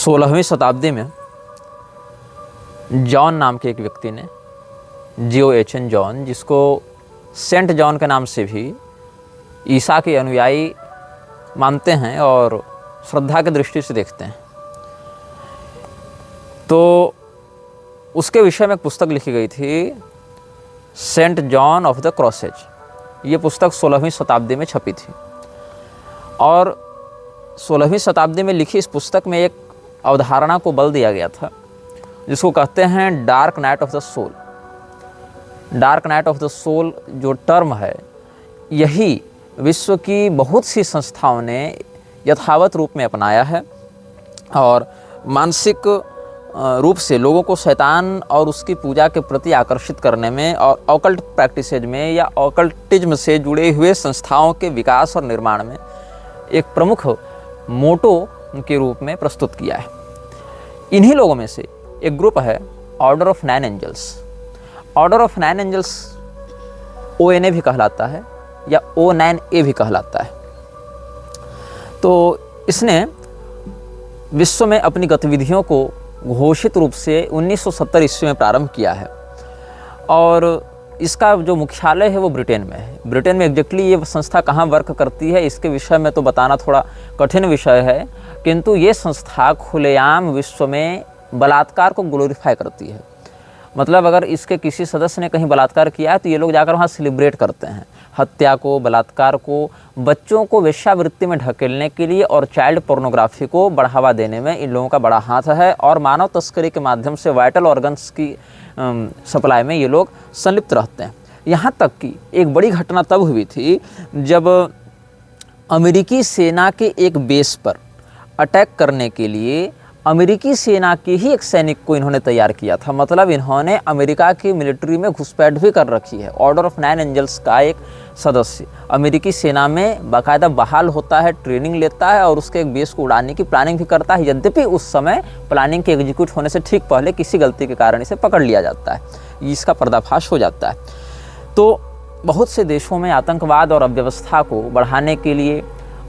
16वीं शताब्दी में जॉन नाम के एक व्यक्ति ने, J.O.H.N. जॉन, जिसको सेंट जॉन के नाम से भी ईसा के अनुयायी मानते हैं और श्रद्धा की दृष्टि से देखते हैं, तो उसके विषय में एक पुस्तक लिखी गई थी, Saint John of the crosses. ये पुस्तक 16वीं शताब्दी में छपी थी और 16वीं शताब्दी में लिखी इस पुस्तक में एक अवधारणा को बल दिया गया था जिसको कहते हैं dark night of the soul. Dark night of the soul जो टर्म है, यही विश्व की बहुत सी संस्थाओं ने यथावत रूप में अपनाया है और मानसिक रूप से लोगों को शैतान और उसकी पूजा के प्रति आकर्षित करने में और ऑकल्ट प्रैक्टिसेज में या ऑकल्टिज्म से जुड़े हुए संस्थाओं के विकास और निर्माण में एक प्रमुख मोटो के रूप में प्रस्तुत किया है। इन्हीं लोगों में से एक ग्रुप है order of 9 angels. Order of 9 angels ONA भी कहलाता है या O9A भी कहलाता है। तो इसने विश्व में अपनी गतिविधियों को घोषित रूप से 1970 ईस्वी में प्रारंभ किया है और इसका जो मुख्यालय है वो ब्रिटेन में है। ब्रिटेन में एग्जैक्टली ये संस्था कहाँ वर्क करती है इसके विषय में तो बताना थोड़ा कठिन विषय है, किंतु ये संस्था खुलेआम विश्व में बलात्कार को ग्लोरीफाई करती है। मतलब अगर इसके किसी सदस्य ने कहीं बलात्कार किया है तो ये लोग जाकर वहाँ सेलिब्रेट करते हैं। हत्या को, बलात्कार को, बच्चों को वेश्यावृत्ति में ढकेलने के लिए और चाइल्ड पोर्नोग्राफी को बढ़ावा देने में इन लोगों का बड़ा हाथ है और मानव तस्करी के माध्यम से वाइटल ऑर्गन्स की सप्लाई में ये लोग संलिप्त रहते हैं। यहाँ तक कि एक बड़ी घटना तब हुई थी जब अमेरिकी सेना के एक बेस पर अटैक करने के लिए अमेरिकी सेना के ही एक सैनिक को इन्होंने तैयार किया था। मतलब इन्होंने अमेरिका की मिलिट्री में घुसपैठ भी कर रखी है। ऑर्डर ऑफ 9 एंजल्स का एक सदस्य अमेरिकी सेना में बाकायदा बहाल होता है, ट्रेनिंग लेता है और उसके एक बेस को उड़ाने की प्लानिंग भी करता है। यद्यपि उस समय प्लानिंग के एग्जीक्यूट होने से ठीक पहले किसी गलती के कारण इसे पकड़ लिया जाता है, इसका पर्दाफाश हो जाता है। तो बहुत से देशों में आतंकवाद और अव्यवस्था को बढ़ाने के लिए,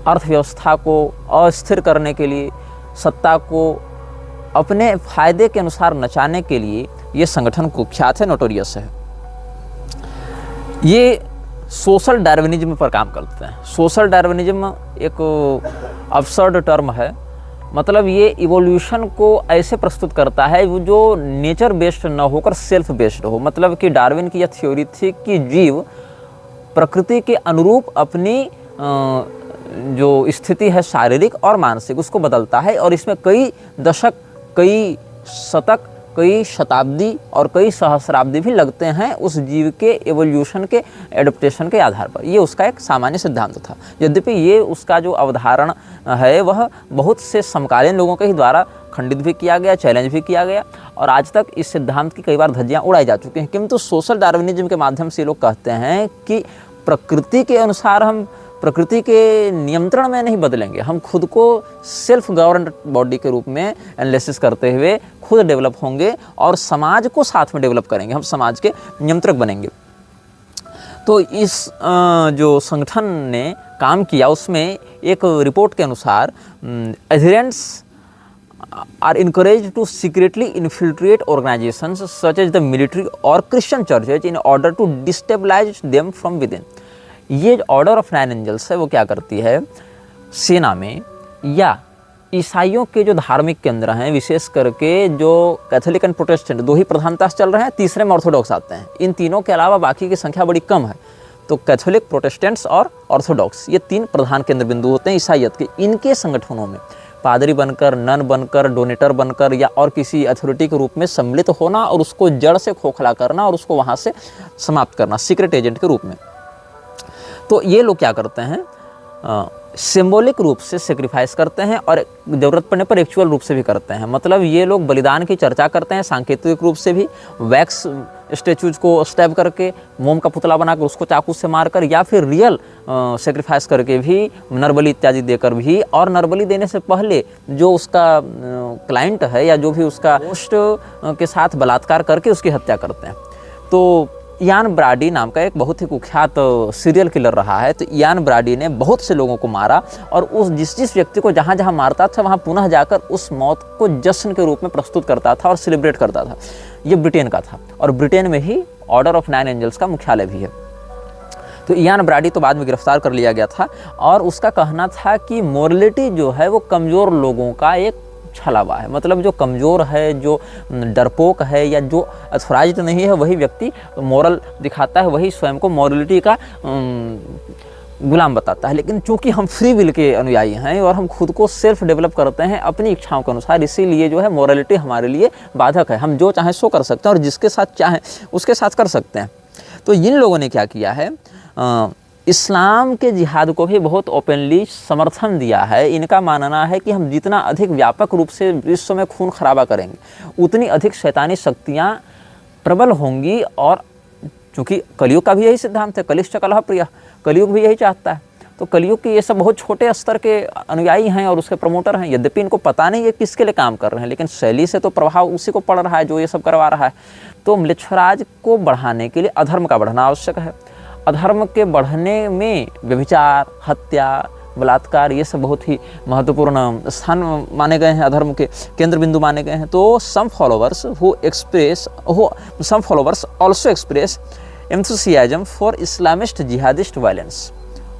अर्थव्यवस्था को अस्थिर करने के लिए, सत्ता को अपने फायदे के अनुसार नचाने के लिए ये संगठन कुख्यात है, नोटोरियस है। ये सोशल डार्विनिज्म पर काम करते हैं। सोशल डार्विनिज्म एक अब्सर्ड टर्म है। मतलब ये इवोल्यूशन को ऐसे प्रस्तुत करता है वो जो नेचर बेस्ड न होकर सेल्फ बेस्ड हो। मतलब कि डार्विन की यह थ्योरी थी कि जीव प्रकृति के अनुरूप अपनी जो स्थिति है शारीरिक और मानसिक उसको बदलता है और इसमें कई दशक, कई शतक, कई शताब्दी और कई सहस्राब्दी भी लगते हैं उस जीव के एवोल्यूशन के एडप्टेशन के आधार पर। ये उसका एक सामान्य सिद्धांत था। यद्यपि ये उसका जो अवधारणा है वह बहुत से समकालीन लोगों के ही द्वारा खंडित भी किया गया, चैलेंज भी किया गया और आज तक इस सिद्धांत की कई बार धज्जियाँ उड़ाई जा चुकी हैं। किंतु सोशल डार्विनिज्म के माध्यम से लोग कहते हैं कि प्रकृति के अनुसार हम प्रकृति के नियंत्रण में नहीं बदलेंगे, हम खुद को सेल्फ गवर्नड बॉडी के रूप में एनालिसिस करते हुए खुद डेवलप होंगे और समाज को साथ में डेवलप करेंगे, हम समाज के नियंत्रक बनेंगे। तो इस जो संगठन ने काम किया उसमें एक रिपोर्ट के अनुसार एडहेरेंट्स are encouraged to secretly infiltrate organizations such as the military or Christian churches in order to destabilize them from within। ये ऑर्डर ऑफ 9 एंजल्स है वो क्या करती है, सेना में या ईसाइयों के जो धार्मिक केंद्र हैं, विशेष करके जो कैथोलिक एंड प्रोटेस्टेंट दो ही प्रधानता से चल रहे हैं, तीसरे में ऑर्थोडॉक्स आते हैं। इन तीनों के अलावा बाकी की संख्या बड़ी कम है। तो कैथोलिक, प्रोटेस्टेंट्स और ऑर्थोडॉक्स ये 3 प्रधान केंद्र बिंदु होते हैं ईसाइयत के। इनके संगठनों में पादरी बनकर, नन बनकर, डोनेटर बनकर या और किसी अथॉरिटी के रूप में सम्मिलित होना और उसको जड़ से खोखला करना और उसको वहाँ से समाप्त करना सीक्रेट एजेंट के रूप में। तो ये लोग क्या करते हैं, सिंबॉलिक रूप से सेक्रीफाइस करते हैं और ज़रूरत पड़ने पर एक्चुअल रूप से भी करते हैं। मतलब ये लोग बलिदान की चर्चा करते हैं सांकेतिक रूप से भी, वैक्स स्टैचूज को स्टैब करके, मोम का पुतला बनाकर उसको चाकू से मारकर, या फिर रियल सेक्रीफाइस करके भी, नरबली इत्यादि देकर भी, और नरबली देने से पहले जो उसका क्लाइंट है या जो भी उसका होस्ट के साथ बलात्कार करके उसकी हत्या करते हैं। तो इयान ब्राडी नाम का एक बहुत ही कुख्यात सीरियल किलर रहा है। तो इयान ब्राडी ने बहुत से लोगों को मारा और उस जिस व्यक्ति को जहाँ जहाँ मारता था वहाँ पुनः जाकर उस मौत को जश्न के रूप में प्रस्तुत करता था और सेलिब्रेट करता था। ये ब्रिटेन का था और ब्रिटेन में ही ऑर्डर ऑफ 9 एंजल्स का मुख्यालय भी है। तो इयान ब्राडी तो बाद में गिरफ्तार कर लिया गया था और उसका कहना था कि मोरलिटी जो है वो कमज़ोर लोगों का एक छलावा है। मतलब जो कमज़ोर है, जो डरपोक है या जो अथॉराइज्ड नहीं है, वही व्यक्ति मोरल दिखाता है, वही स्वयं को मॉरलिटी का गुलाम बताता है। लेकिन चूंकि हम फ्री विल के अनुयायी हैं और हम खुद को सेल्फ डेवलप करते हैं अपनी इच्छाओं के अनुसार, इसीलिए जो है मॉरलिटी हमारे लिए बाधक है। हम जो चाहें सो कर सकते हैं और जिसके साथ चाहें उसके साथ कर सकते हैं। तो इन लोगों ने क्या किया है, इस्लाम के जिहाद को भी बहुत ओपनली समर्थन दिया है। इनका मानना है कि हम जितना अधिक व्यापक रूप से विश्व में खून खराबा करेंगे उतनी अधिक शैतानी शक्तियाँ प्रबल होंगी। और चूँकि कलयुग का भी यही सिद्धांत है, कलिश्च कलह प्रिय, कलयुग भी यही चाहता है। तो कलयुग के ये सब बहुत छोटे स्तर के अनुयायी हैं और उसके प्रमोटर हैं। यद्यपि इनको पता नहीं है किसके लिए काम कर रहे हैं, लेकिन शैली से तो प्रभाव उसी को पड़ रहा है जो ये सब करवा रहा है। तो म्लेच्छराज को बढ़ाने के लिए अधर्म का बढ़ना आवश्यक है। अधर्म के बढ़ने में व्यभिचार, हत्या, बलात्कार ये सब बहुत ही महत्वपूर्ण स्थान माने गए हैं, अधर्म के केंद्र बिंदु माने गए हैं। तो सम followers also express enthusiasm for Islamist jihadist violence.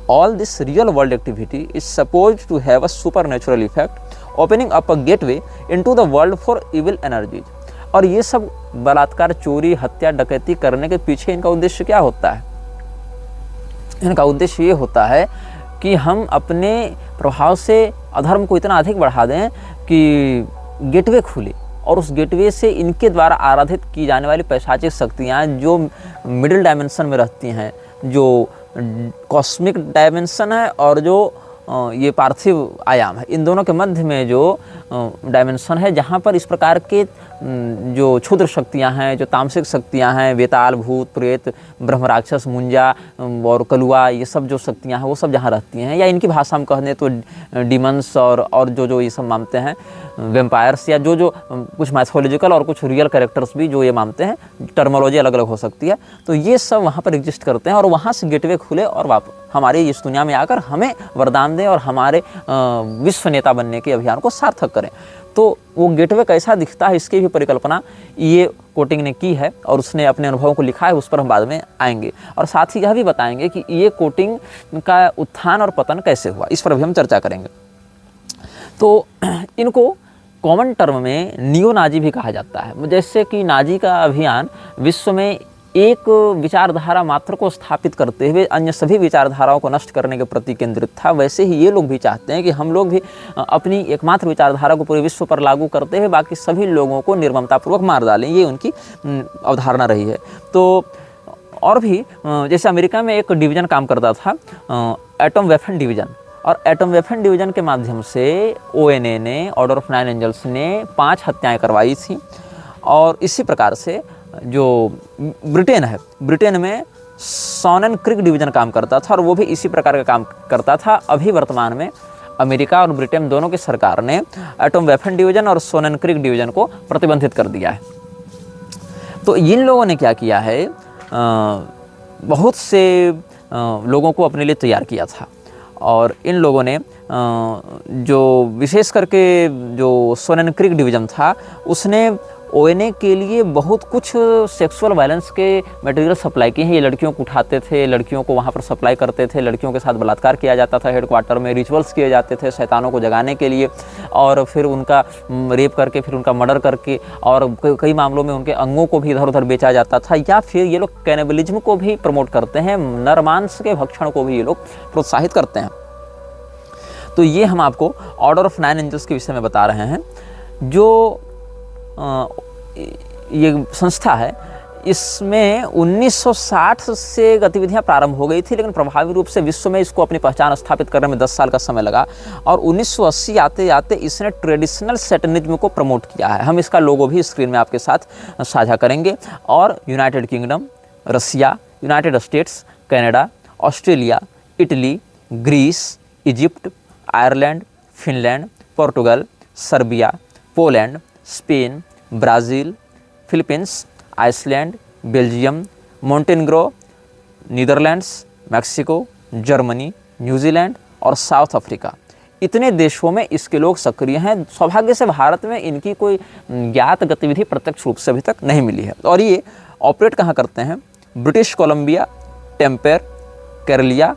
All this real world activity is supposed to have a supernatural effect, opening up a gateway into the world for evil energies. और ये सब बलात्कार, चोरी, हत्या, डकैती करने के पीछे इनका उद्देश्य क्या होता है? इनका उद्देश्य ये होता है कि हम अपने प्रभाव से अधर्म को इतना अधिक बढ़ा दें कि गेटवे खुले और उस गेटवे से इनके द्वारा आराधित की जाने वाली पैशाचिक शक्तियाँ जो मिडिल डायमेंशन में रहती हैं, जो कॉस्मिक डायमेंशन है और जो ये पार्थिव आयाम है, इन दोनों के मध्य में जो डायमेंशन है जहाँ पर इस प्रकार के जो क्षुद्र शक्तियाँ हैं, जो तामसिक शक्तियाँ हैं, वेताल, भूत, प्रेत, ब्रह्म राक्षस, मुंजा और कलुआ, ये सब जो शक्तियाँ हैं वो सब जहाँ रहती हैं, या इनकी भाषा में कहने तो डीमंस और जो ये सब मानते हैं वेम्पायर्स, या जो कुछ मैथोलॉजिकल और कुछ रियल कैरेक्टर्स भी जो ये मानते हैं, टर्मोलॉजी अलग अलग हो सकती है। तो ये सब वहाँ पर एग्जिस्ट करते हैं और वहाँ से गेटवे खुले और हमारे इस दुनिया में आकर हमें वरदान दें और हमारे विश्व नेता बनने के अभियान को सार्थक करें। तो वो गेटवे कैसा दिखता है इसकी भी परिकल्पना ये कोटिंग ने की है और उसने अपने अनुभवों को लिखा है, उस पर हम बाद में आएंगे। और साथ ही यह भी बताएंगे कि ये कोटिंग का उत्थान और पतन कैसे हुआ, इस पर भी हम चर्चा करेंगे। तो इनको कॉमन टर्म में नियो नाजी भी कहा जाता है। जैसे कि नाजी का अभियान विश्व में एक विचारधारा मात्र को स्थापित करते हुए अन्य सभी विचारधाराओं को नष्ट करने के प्रति केंद्रित था, वैसे ही ये लोग भी चाहते हैं कि हम लोग भी अपनी एकमात्र विचारधारा को पूरे विश्व पर लागू करते हुए बाकी सभी लोगों को निर्ममतापूर्वक मार डालें। ये उनकी अवधारणा रही है। तो और भी जैसे अमेरिका में एक डिवीज़न काम करता था, एटम वेपन डिवीज़न, और एटम वेपन डिवीज़न के माध्यम से ONA ने, ऑर्डर ऑफ 9 एंजल्स ने 5 हत्याएँ करवाई थी। और इसी प्रकार से जो ब्रिटेन है, ब्रिटेन में सोनन क्रिक डिवीज़न काम करता था और वो भी इसी प्रकार का काम करता था। अभी वर्तमान में अमेरिका और ब्रिटेन दोनों की सरकार ने एटम वेपन डिवीज़न और सोनन क्रिक डिवीज़न को प्रतिबंधित कर दिया है। तो इन लोगों ने क्या किया है, बहुत से लोगों को अपने लिए तैयार किया था और इन लोगों ने जो विशेष करके जो सोनन क्रिक डिवीज़न था उसने ONA के लिए बहुत कुछ सेक्सुअल वायलेंस के मटेरियल सप्लाई किए हैं। ये लड़कियों को उठाते थे, लड़कियों को वहाँ पर सप्लाई करते थे, लड़कियों के साथ बलात्कार किया जाता था, हेडक्वार्टर में रिचुअल्स किए जाते थे शैतानों को जगाने के लिए, और फिर उनका रेप करके फिर उनका मर्डर करके, और कई मामलों में उनके अंगों को भी इधर उधर बेचा जाता था। या फिर ये लोग कैनिबलिज्म को भी प्रमोट करते हैं, नरमांस के भक्षण को भी ये लोग प्रोत्साहित करते हैं। तो ये हम आपको ऑर्डर ऑफ 9 एंजल्स के विषय में बता रहे हैं। जो ये संस्था है इसमें 1960 से गतिविधियां प्रारंभ हो गई थी, लेकिन प्रभावी रूप से विश्व में इसको अपनी पहचान स्थापित करने में 10 साल का समय लगा। और 1980 आते आते इसने ट्रेडिशनल सैटनिज्म को प्रमोट किया है। हम इसका लोगो भी स्क्रीन में आपके साथ साझा करेंगे। और United Kingdom, Russia, United States, Canada, Australia, Italy, Greece, Egypt, Ireland, Finland, Portugal, Serbia, Poland, Spain, Brazil, Philippines, Iceland, Belgium, Montenegro, Netherlands, Mexico, Germany, New Zealand और साउथ अफ्रीका, इतने देशों में इसके लोग सक्रिय हैं। सौभाग्य से भारत में इनकी कोई ज्ञात गतिविधि प्रत्यक्ष रूप से अभी तक नहीं मिली है। और ये ऑपरेट कहाँ करते हैं? ब्रिटिश कोलंबिया, टेम्पेर, कैरलिया,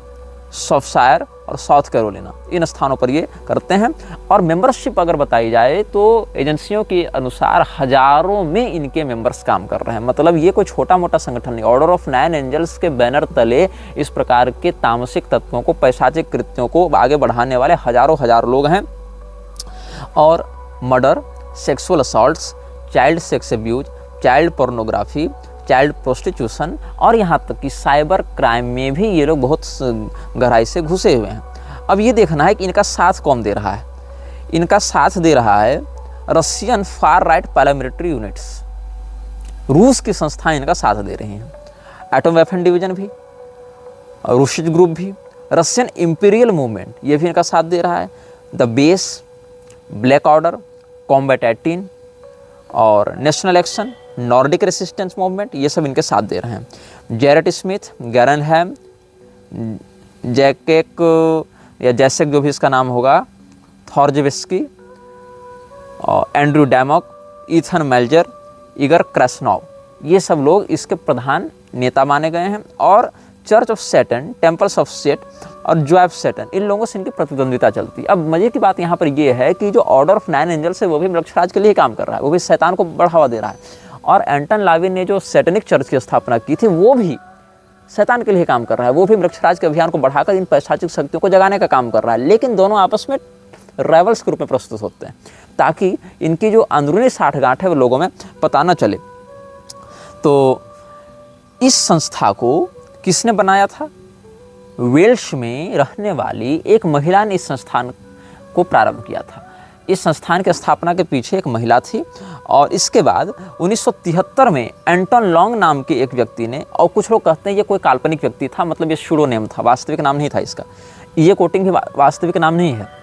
सॉफ्टशायर और साउथ कैरोलिना, इन स्थानों पर ये करते हैं। और मेंबरशिप अगर बताई जाए तो एजेंसियों के अनुसार हजारों में इनके मेंबर्स काम कर रहे हैं। मतलब ये कोई छोटा मोटा संगठन नहीं। ऑर्डर ऑफ 9 एंजल्स के बैनर तले इस प्रकार के तामसिक तत्वों को, पैशाचिक कृत्यों को आगे बढ़ाने वाले हजारों लोग हैं। और murder, sexual assaults, child sex abuse, child pornography, child prostitution और यहाँ तक कि साइबर क्राइम में भी ये लोग बहुत गहराई से घुसे हुए हैं। अब ये देखना है कि इनका साथ कौन दे रहा है। इनका साथ दे रहा है Russian far right paramilitary units, रूस की संस्थाएं इनका साथ दे रही हैं। एटम वेपन डिवीजन भी, रूसिज ग्रुप भी, रशियन इंपीरियल मूवमेंट ये भी इनका साथ दे रहा है। The base, black order, combat 18 और national action, Nordic resistance movement, ये सब इनके साथ दे रहे हैं। जेरेट स्मिथ, गैरनहैम, जैकेक या जैसेक जो भी इसका नाम होगा, थॉर्जवेस्की, एंड्रू डैमॉक, ईथन मेल्जर, इगर क्रेस्नॉव, ये सब लोग इसके प्रधान नेता माने गए हैं। और church of Saturn, temples of set और जॉय ऑफ सैटर्न, इन लोगों से इनकी प्रतिद्वंदिता चलती है। अब मजे की बात यहाँ पर ये है कि जो ऑर्डर ऑफ 9 एंजल्स है वो भी मृक्षराज के लिए काम कर रहा है, वो भी शैतान को बढ़ावा दे रहा है। और एंटन लाविन ने जो सैटनिक चर्च की स्थापना की थी वो भी शैतान के लिए काम कर रहा है, वो भी मृक्षराज के अभियान को बढ़ाकर इन पैशाचिक शक्तियों को जगाने का काम कर रहा है। लेकिन दोनों आपस में राइवल्स के रूप में प्रस्तुत होते हैं ताकि इनकी जो अंदरूनी साठगांठ है वो लोगों में पता न चले। तो इस संस्था को किसने बनाया था? वेल्श में रहने वाली एक महिला ने इस संस्थान को प्रारंभ किया था। इस संस्थान की स्थापना के पीछे एक महिला थी। और इसके बाद 1973 में एंटन लॉन्ग नाम के एक व्यक्ति ने, और कुछ लोग कहते हैं ये कोई काल्पनिक व्यक्ति था, मतलब ये शूडो नेम था, वास्तविक नाम नहीं था इसका। ये कोटिंग भी वास्तविक नाम नहीं है,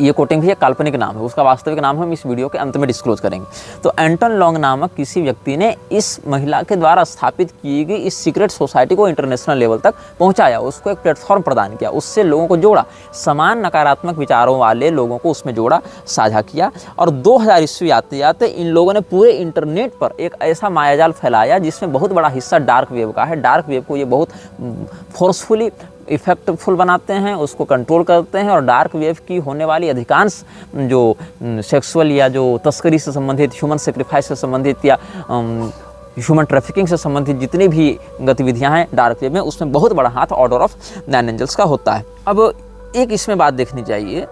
ये कोटिंग भी एक काल्पनिक नाम है, उसका वास्तविक नाम हम इस वीडियो के अंत में डिस्क्लोज करेंगे। तो एंटन लॉन्ग नामक किसी व्यक्ति ने इस महिला के द्वारा स्थापित की गई इस सीक्रेट सोसाइटी को इंटरनेशनल लेवल तक पहुंचाया, उसको एक प्लेटफॉर्म प्रदान किया, उससे लोगों को जोड़ा, समान नकारात्मक विचारों वाले लोगों को उसमें जोड़ा, साझा किया। और 2000 ईस्वी आते आते इन लोगों ने पूरे इंटरनेट पर एक ऐसा मायाजाल फैलाया जिसमें बहुत बड़ा हिस्सा डार्क वेब का है। डार्क वेब को ये बहुत फोर्सफुली इफेक्टफुल बनाते हैं, उसको कंट्रोल करते हैं। और डार्क वेव की होने वाली अधिकांश जो सेक्सुअल या जो तस्करी से संबंधित, ह्यूमन सेक्रीफाइस से संबंधित या ह्यूमन ट्रैफिकिंग से संबंधित जितनी भी गतिविधियां हैं डार्क वेब में, उसमें बहुत बड़ा हाथ ऑर्डर ऑफ 9 एंजल्स का होता है। अब एक इसमें बात देखनी चाहिए,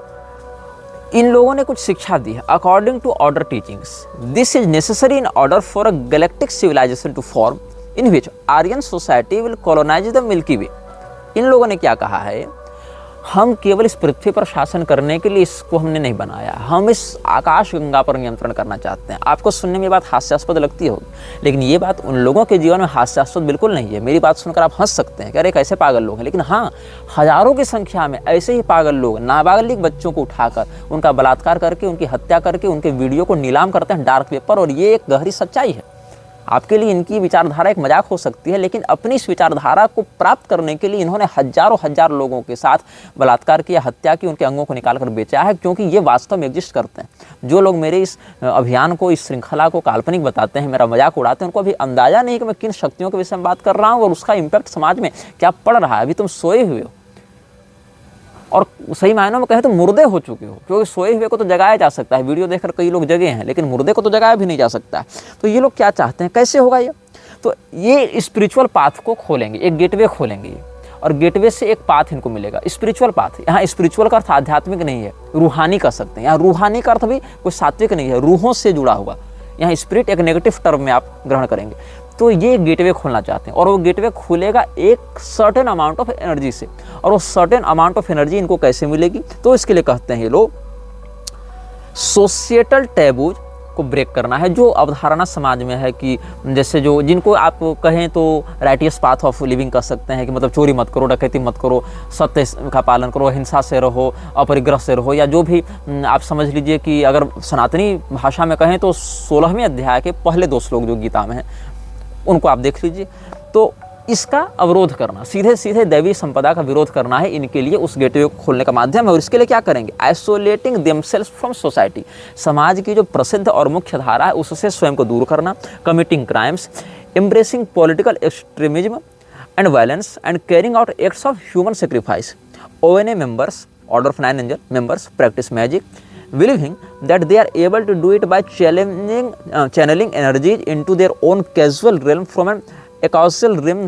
इन लोगों ने कुछ शिक्षा दी है। According to order teachings, this is necessary in order for a galactic civilization to form in which Aryan society will colonize the Milky Way. इन लोगों ने क्या कहा है, हम केवल इस पृथ्वी पर शासन करने के लिए इसको हमने नहीं बनाया, हम इस आकाश गंगा पर नियंत्रण करना चाहते हैं। आपको सुनने में ये बात हास्यास्पद लगती होगी, लेकिन ये बात उन लोगों के जीवन में हास्यास्पद बिल्कुल नहीं है। मेरी बात सुनकर आप हंस सकते हैं कि अरे कैसे पागल लोग हैं, लेकिन हाँ, हजारों की संख्या में ऐसे ही पागल लोग नाबालिग बच्चों को उठाकर उनका बलात्कार करके, उनकी हत्या करके, उनके वीडियो को नीलाम करते हैं डार्क वेब पर। और ये एक गहरी सच्चाई है। आपके लिए इनकी विचारधारा एक मजाक हो सकती है, लेकिन अपनी इस विचारधारा को प्राप्त करने के लिए इन्होंने हजार लोगों के साथ बलात्कार किया, हत्या की, उनके अंगों को निकाल कर बेचा है, क्योंकि ये वास्तव में एग्जिस्ट करते हैं। जो लोग मेरे इस अभियान को, इस श्रृंखला को काल्पनिक बताते हैं, मेरा मजाक उड़ाते हैं, उनको अभी अंदाजा नहीं कि मैं किन शक्तियों के विषय में बात कर रहा हूँ और उसका इम्पैक्ट समाज में क्या पड़ रहा है। अभी तुम सोए हुए हो और सही मायनों में कहें तो मुर्दे हो चुके हो, क्योंकि सोए हुए को तो जगाया जा सकता है, वीडियो देखकर कई लोग जगे हैं, लेकिन मुर्दे को तो जगाया भी नहीं जा सकता है। तो ये लोग क्या चाहते हैं, कैसे होगा ये? तो ये स्पिरिचुअल पाथ को खोलेंगे, एक गेटवे खोलेंगे ये, और गेटवे से एक पाथ इनको मिलेगा, स्पिरिचुअल पाथ। यहाँ स्पिरिचुअल का अर्थ आध्यात्मिक नहीं है, रूहानी कर सकते हैं। यहाँ रूहानी का अर्थ भी कोई सात्विक नहीं है, रूहों से जुड़ा हुआ। यहाँ स्पिरिट एक नेगेटिव टर्म में आप ग्रहण करेंगे। तो ये गेटवे खोलना चाहते हैं, और वो गेटवे खुलेगा एक सर्टेन अमाउंट ऑफ एनर्जी से। और वो सर्टेन अमाउंट ऑफ एनर्जी इनको कैसे मिलेगी? तो इसके लिए कहते हैं ये लोग सोशिएटल टैबूज को ब्रेक करना है। जो अवधारणा समाज में है कि जैसे जो जिनको आप कहें तो राइटियस पाथ ऑफ लिविंग कर सकते हैं, कि मतलब चोरी मत करो, डकैती मत करो, सत्य का पालन करो, हिंसा से रहो, अपरिग्रह से रहो, या जो भी आप समझ लीजिए कि अगर सनातनी भाषा में कहें तो 16वें अध्याय के पहले 2 श्लोक जो गीता में हैं उनको आप देख लीजिए। तो इसका अवरोध करना, सीधे सीधे दैवी संपदा का विरोध करना है इनके लिए उस गेटवे को खोलने का माध्यम है। और इसके लिए क्या करेंगे? आइसोलेटिंग देमसेल्स फ्रॉम सोसाइटी, समाज की जो प्रसिद्ध और मुख्य धारा है उससे स्वयं को दूर करना। Committing crimes, embracing political extremism and violence and carrying out acts of human sacrifice. ONA members, Order of Nine Angels members, practice magic, believing that they are able to do it by channeling energies into their own causal realm from an acausal realm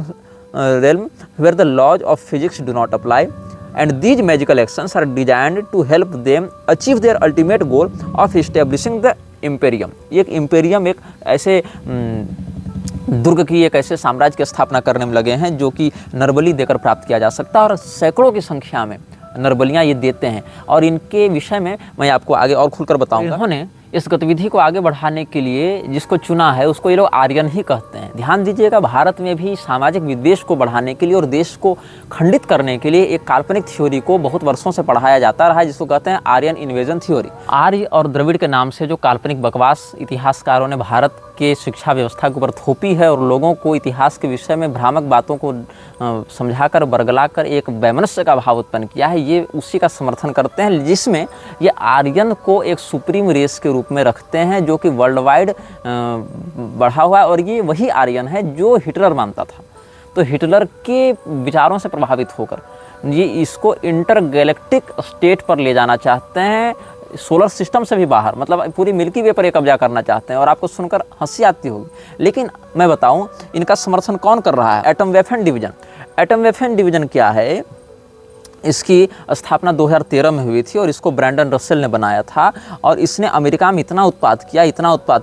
where the laws of physics do not apply. And these magical actions are designed to help them achieve their ultimate goal of establishing the imperium. ये एक imperium एक ऐसे दुर्ग की, एक ऐसे साम्राज्य की स्थापना करने में लगे हैं जो कि नरबली देकर प्राप्त किया जा सकता है, और सैकड़ों की संख्या में नरबलियाँ ये देते हैं। और इनके विषय में मैं आपको आगे और खुलकर बताऊंगा। इन्होंने इस गतिविधि को आगे बढ़ाने के लिए जिसको चुना है उसको ये लोग आर्यन ही कहते हैं। ध्यान दीजिएगा, भारत में भी सामाजिक विद्वेष को बढ़ाने के लिए और देश को खंडित करने के लिए एक काल्पनिक थ्योरी को बहुत वर्षों से पढ़ाया जाता रहा है, जिसको कहते हैं आर्यन इन्वेजन थ्योरी। आर्य और द्रविड़ के नाम से जो काल्पनिक बकवास इतिहासकारों ने भारत के शिक्षा व्यवस्था के ऊपर थोपी है और लोगों को इतिहास के विषय में भ्रामक बातों को समझाकर बरगलाकर एक वैमनस्य का भाव उत्पन्न किया है, ये उसी का समर्थन करते हैं, जिसमें ये आर्यन को एक सुप्रीम रेस के रूप में रखते हैं जो कि वर्ल्ड वाइड बढ़ा हुआ है। और ये वही आर्यन है जो हिटलर मानता था। तो हिटलर के विचारों से प्रभावित होकर ये इसको इंटरगैलेक्टिक स्टेट पर ले जाना चाहते हैं, सोलर सिस्टम से भी बाहर, मतलब पूरी मिल्की वे पर ये कब्जा करना चाहते हैं। और आपको सुनकर हंसी आती होगी, लेकिन मैं बताऊं इनका समर्थन कौन कर रहा है? Atom weapon division. Atom weapon division क्या है? इसकी स्थापना 2013 में हुई थी और इसको ब्रैंडन रसेल ने बनाया था। और इसने अमेरिका में इतना उत्पाद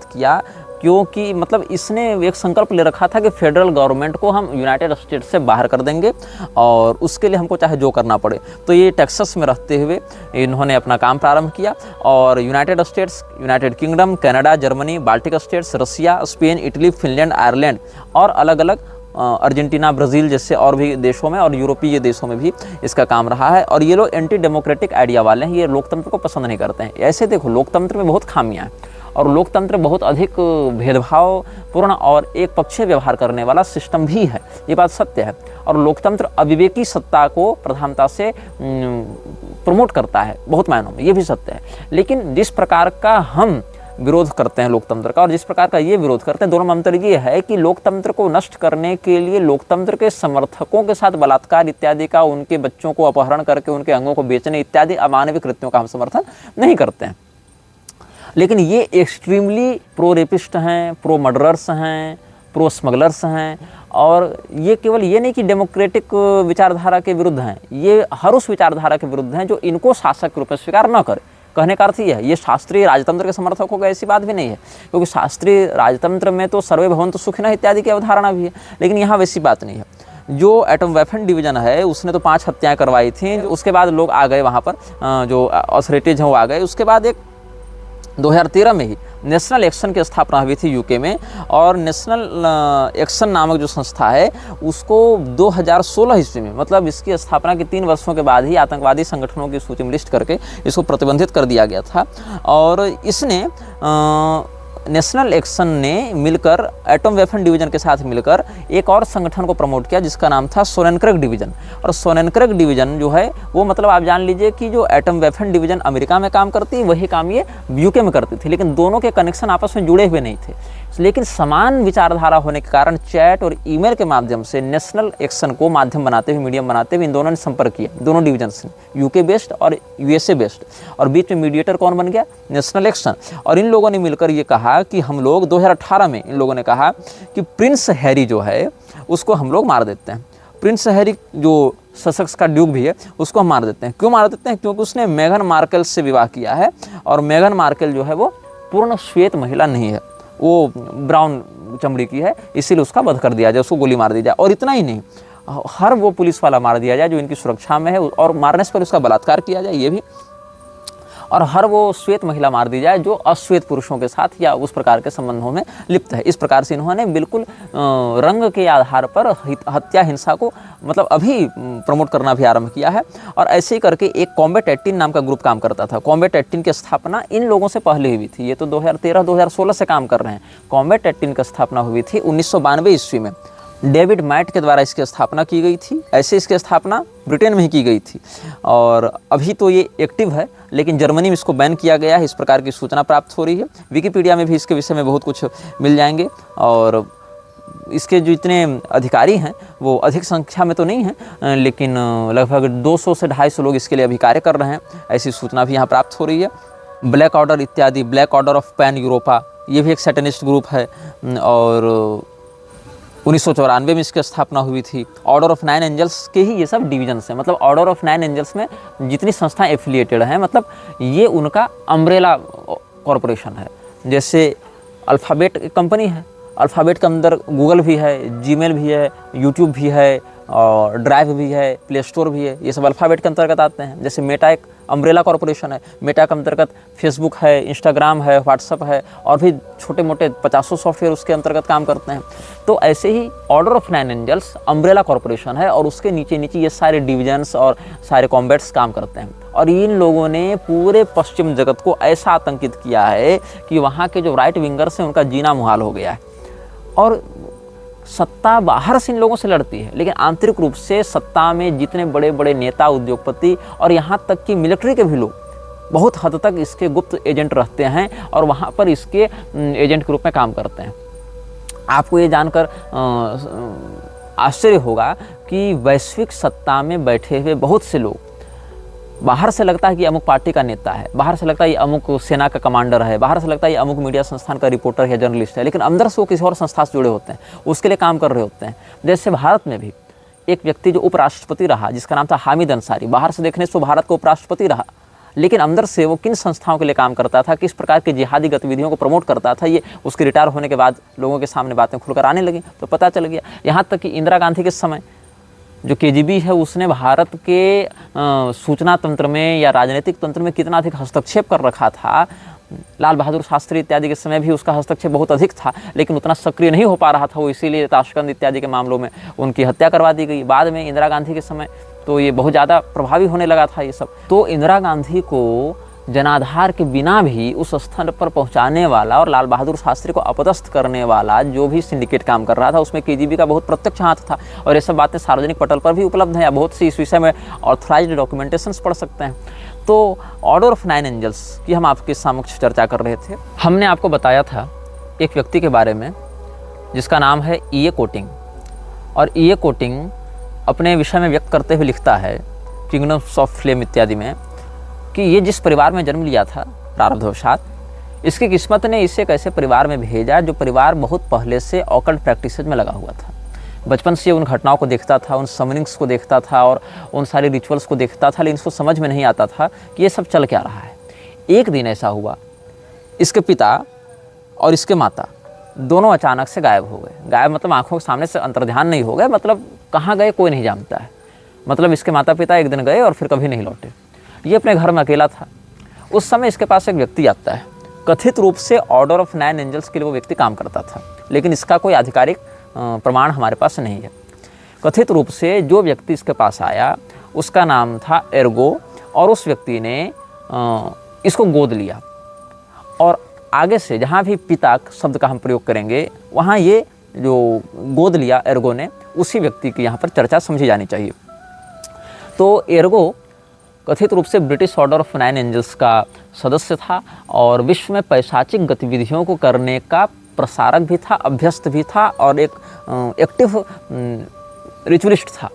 किया क्योंकि मतलब इसने एक संकल्प ले रखा था कि फेडरल गवर्नमेंट को हम यूनाइटेड स्टेट्स से बाहर कर देंगे और उसके लिए हमको चाहे जो करना पड़े। तो ये टेक्सास में रहते हुए इन्होंने अपना काम प्रारंभ किया और United States, United Kingdom, Canada, Germany, Baltic states, Russia, Spain, Italy, Finland, Ireland और अलग अलग अर्जेंटीना, ब्राज़ील जैसे और भी देशों में और यूरोपीय देशों में भी इसका काम रहा है। और ये लोग एंटी डेमोक्रेटिक आइडिया वाले हैं, ये लोकतंत्र को पसंद नहीं करते हैं। ऐसे देखो, लोकतंत्र में बहुत खामियां हैं और लोकतंत्र बहुत अधिक भेदभावपूर्ण और एक पक्षीय व्यवहार करने वाला सिस्टम भी है, ये बात सत्य है। और लोकतंत्र अविवेकी सत्ता को प्रधानता से प्रमोट करता है बहुत मायनों में, ये भी सत्य है। लेकिन जिस प्रकार का हम विरोध करते हैं लोकतंत्र का और जिस प्रकार का ये विरोध करते हैं, दोनों में अंतर ये है कि लोकतंत्र को नष्ट करने के लिए लोकतंत्र के समर्थकों के साथ बलात्कार इत्यादि का, उनके बच्चों को अपहरण करके उनके अंगों को बेचने इत्यादि अमानवीय कृत्यों का हम समर्थन नहीं करते हैं। लेकिन ये एक्सट्रीमली प्रो रेपिस्ट हैं, प्रो मर्डरर्स हैं, प्रो स्मगलर्स हैं। और ये केवल ये नहीं कि डेमोक्रेटिक विचारधारा के विरुद्ध हैं, ये हर उस विचारधारा के विरुद्ध हैं जो इनको शासक के रूप में स्वीकार न करे। कहने का अर्थ ये है, ये शास्त्रीय राजतंत्र के समर्थक होगा ऐसी बात भी नहीं है, क्योंकि शास्त्रीय राजतंत्र में तो सर्वे भवन्तु सुखिनः इत्यादि की अवधारणा भी है, लेकिन यहाँ वैसी बात नहीं है। जो एटम वेपन डिवीजन है उसने तो 5 हत्याएं करवाई थी, उसके बाद लोग आ गए वहाँ पर, जो अथॉरिटीज हैं वो आ गए। उसके बाद एक 2013 में ही नेशनल एक्शन की स्थापना हुई थी यूके में, और नेशनल एक्शन नामक जो संस्था है उसको 2016 ईस्वी में, मतलब इसकी स्थापना के 3 वर्षों के बाद ही आतंकवादी संगठनों की सूची में लिस्ट करके इसको प्रतिबंधित कर दिया गया था। और इसने नेशनल एक्शन ने मिलकर एटम वेपन डिवीजन के साथ मिलकर एक और संगठन को प्रमोट किया जिसका नाम था सोनेनक्रेग डिवीजन। और सोनेनक्रेग डिवीजन जो है वो, मतलब आप जान लीजिए कि जो एटम वेपन डिवीजन अमेरिका में काम करती वही काम ये यूके में करती थी, लेकिन दोनों के कनेक्शन आपस में जुड़े हुए नहीं थे। लेकिन समान विचारधारा होने के कारण चैट और ईमेल के माध्यम से नेशनल एक्शन को माध्यम बनाते हुए, मीडियम बनाते हुए इन दोनों ने संपर्क किया, दोनों डिवीजन्स ने, यूके बेस्ड और यूएसए बेस्ड। और बीच में मीडिएटर कौन बन गया? National action. और इन लोगों ने मिलकर ये कहा कि हम लोग 2018 में इन लोगों ने कहा कि प्रिंस हैरी जो है उसको हम लोग मार देते हैं। प्रिंस हैरी जो ससेक्स का ड्यूक भी है उसको हम मार देते हैं। क्यों मार देते हैं? क्योंकि उसने मेघन मार्कल से विवाह किया है और मेघन मार्कल जो है वो पूर्ण श्वेत महिला नहीं है, वो ब्राउन चमड़ी की है, इसीलिए उसका वध कर दिया जाए, उसको गोली मार दी जाए। और इतना ही नहीं, हर वो पुलिस वाला मार दिया जाए जो इनकी सुरक्षा में है, और मारने से पहले उसका बलात्कार किया जाए, ये भी। और हर वो श्वेत महिला मार दी जाए जो अश्वेत पुरुषों के साथ या उस प्रकार के संबंधों में लिप्त है। इस प्रकार से इन्होंने बिल्कुल रंग के आधार पर हत्या हिंसा को मतलब अभी प्रमोट करना भी आरंभ किया है। और ऐसे ही करके एक कॉम्बैट 18 नाम का ग्रुप काम करता था। कॉम्बैट 18 की स्थापना इन लोगों से पहले हुई थी, ये तो 2013-2016 से काम कर रहे हैं। कॉम्बैट 18 की स्थापना हुई थी 1992 ईस्वी में, डेविड मैट के द्वारा इसकी स्थापना की गई थी। ऐसे इसकी स्थापना ब्रिटेन में ही की गई थी और अभी तो ये एक्टिव है, लेकिन जर्मनी में इसको बैन किया गया है, इस प्रकार की सूचना प्राप्त हो रही है। विकिपीडिया में भी इसके विषय में बहुत कुछ मिल जाएंगे और इसके जो इतने अधिकारी हैं वो अधिक संख्या में तो नहीं हैं, लेकिन लगभग 200 से 250 लोग इसके लिए अभी कार्य कर रहे हैं, ऐसी सूचना भी यहाँ प्राप्त हो रही है। ब्लैक ऑर्डर इत्यादि, black order of pan Europa, ये भी एक सैटेनिस्ट ग्रुप है और 1994 में इसकी स्थापना हुई थी। ऑर्डर ऑफ 9 एंजल्स के ही ये सब डिविजन्स हैं, मतलब ऑर्डर ऑफ 9 एंजल्स में जितनी संस्थाएं एफिलिएटेड हैं, मतलब ये उनका अम्ब्रेला कॉरपोरेशन है। जैसे अल्फ़ाबेट कंपनी है, अल्फ़ाबेट के अंदर गूगल भी है, जीमेल भी है, यूट्यूब भी है और ड्राइव भी है, प्ले स्टोर भी है, ये सब अल्फ़ाबेट के अंतर्गत आते हैं। जैसे मेटा एक अम्ब्रेला कॉरपोरेशन है, मेटा के अंतर्गत फेसबुक है, इंस्टाग्राम है, व्हाट्सअप है और भी छोटे मोटे 50 सॉफ्टवेयर उसके अंतर्गत काम करते हैं। तो ऐसे ही Order of 9 Angels Umbrella Corporation है और उसके नीचे नीचे ये सारे डिविजन्स और सारे कॉम्बैट्स काम करते हैं। और इन लोगों ने पूरे पश्चिम जगत को ऐसा आतंकित किया है कि वहाँ के जो राइट विंगर्स हैं उनका जीना मुहाल हो गया है। और सत्ता बाहर से इन लोगों से लड़ती है, लेकिन आंतरिक रूप से सत्ता में जितने बड़े बड़े नेता, उद्योगपति और यहाँ तक कि मिलिट्री के भी लोग बहुत हद तक इसके गुप्त एजेंट रहते हैं और वहाँ पर इसके एजेंट के रूप में काम करते हैं। आपको ये जानकर आश्चर्य होगा कि वैश्विक सत्ता में बैठे हुए बहुत से लोग, बाहर से लगता है कि अमुक पार्टी का नेता है, बाहर से लगता है ये अमुक सेना का कमांडर है, बाहर से लगता है ये अमुक मीडिया संस्थान का रिपोर्टर या जर्नलिस्ट है, लेकिन अंदर से वो किसी और संस्था से जुड़े होते हैं, उसके लिए काम कर रहे होते हैं। जैसे भारत में भी एक व्यक्ति जो उपराष्ट्रपति रहा जिसका नाम था हामिद अंसारी, बाहर से देखने से वो भारत का उपराष्ट्रपति रहा, लेकिन अंदर से वो किन संस्थाओं के लिए काम करता था, किस प्रकार की जिहादी गतिविधियों को प्रमोट करता था, ये उसके रिटायर होने के बाद लोगों के सामने बातें खुलकर आने लगी तो पता चल गया। यहाँ तक कि इंदिरा गांधी के समय जो केजीबी है उसने भारत के सूचना तंत्र में या राजनीतिक तंत्र में कितना अधिक हस्तक्षेप कर रखा था। लाल बहादुर शास्त्री इत्यादि के समय भी उसका हस्तक्षेप बहुत अधिक था, लेकिन उतना सक्रिय नहीं हो पा रहा था वो, इसीलिए ताशकंद इत्यादि के मामलों में उनकी हत्या करवा दी गई। बाद में इंदिरा गांधी के समय तो ये बहुत ज़्यादा प्रभावी होने लगा था ये सब। तो इंदिरा गांधी को जनाधार के बिना भी उस स्तर पर पहुंचाने वाला और लाल बहादुर शास्त्री को अपदस्थ करने वाला जो भी सिंडिकेट काम कर रहा था उसमें केजीबी का बहुत प्रत्यक्ष हाथ था। और ये सब बातें सार्वजनिक पटल पर भी उपलब्ध हैं या बहुत सी इस विषय में ऑथराइज्ड डॉक्यूमेंटेशंस पढ़ सकते हैं। तो ऑर्डर ऑफ 9 एंजल्स की हम आपके समक्ष चर्चा कर रहे थे। हमने आपको बताया था एक व्यक्ति के बारे में जिसका नाम है E.A. कोटिंग, और E.A. कोटिंग अपने विषय में व्यक्त करते हुए लिखता है किंगडम्स ऑफ फ्लेम इत्यादि में कि ये जिस परिवार में जन्म लिया था प्रारब्धवशात, इसकी किस्मत ने इसे एक ऐसे परिवार में भेजा जो परिवार बहुत पहले से ऑकल्ट प्रैक्टिसेज में लगा हुआ था। बचपन से उन घटनाओं को देखता था, उन समनिंग्स को देखता था और उन सारे रिचुअल्स को देखता था, लेकिन इसको समझ में नहीं आता था कि ये सब चल क्या रहा है। एक दिन ऐसा हुआ, इसके पिता और इसके माता दोनों अचानक से गायब हो गए। गायब मतलब आंखों के सामने से अंतर्ध्यान नहीं हो गए, मतलब कहाँ गए कोई नहीं जानता है। मतलब इसके माता पिता एक दिन गए और फिर कभी नहीं लौटे। ये अपने घर में अकेला था। उस समय इसके पास एक व्यक्ति आता है, कथित रूप से ऑर्डर ऑफ 9 एंजल्स के लिए वो व्यक्ति काम करता था, लेकिन इसका कोई आधिकारिक प्रमाण हमारे पास नहीं है। कथित रूप से जो व्यक्ति इसके पास आया उसका नाम था एर्गो, और उस व्यक्ति ने इसको गोद लिया और आगे से जहाँ भी पिता शब्द का हम प्रयोग करेंगे वहाँ ये जो गोद लिया एर्गो ने, उसी व्यक्ति की यहाँ पर चर्चा समझी जानी चाहिए। तो एर्गो कथित रूप से ब्रिटिश ऑर्डर ऑफ 9 एंजल्स का सदस्य था और विश्व में पैशाचिक गतिविधियों को करने का प्रसारक भी था, अभ्यस्त भी था और एक एक्टिव रिचुअलिस्ट था।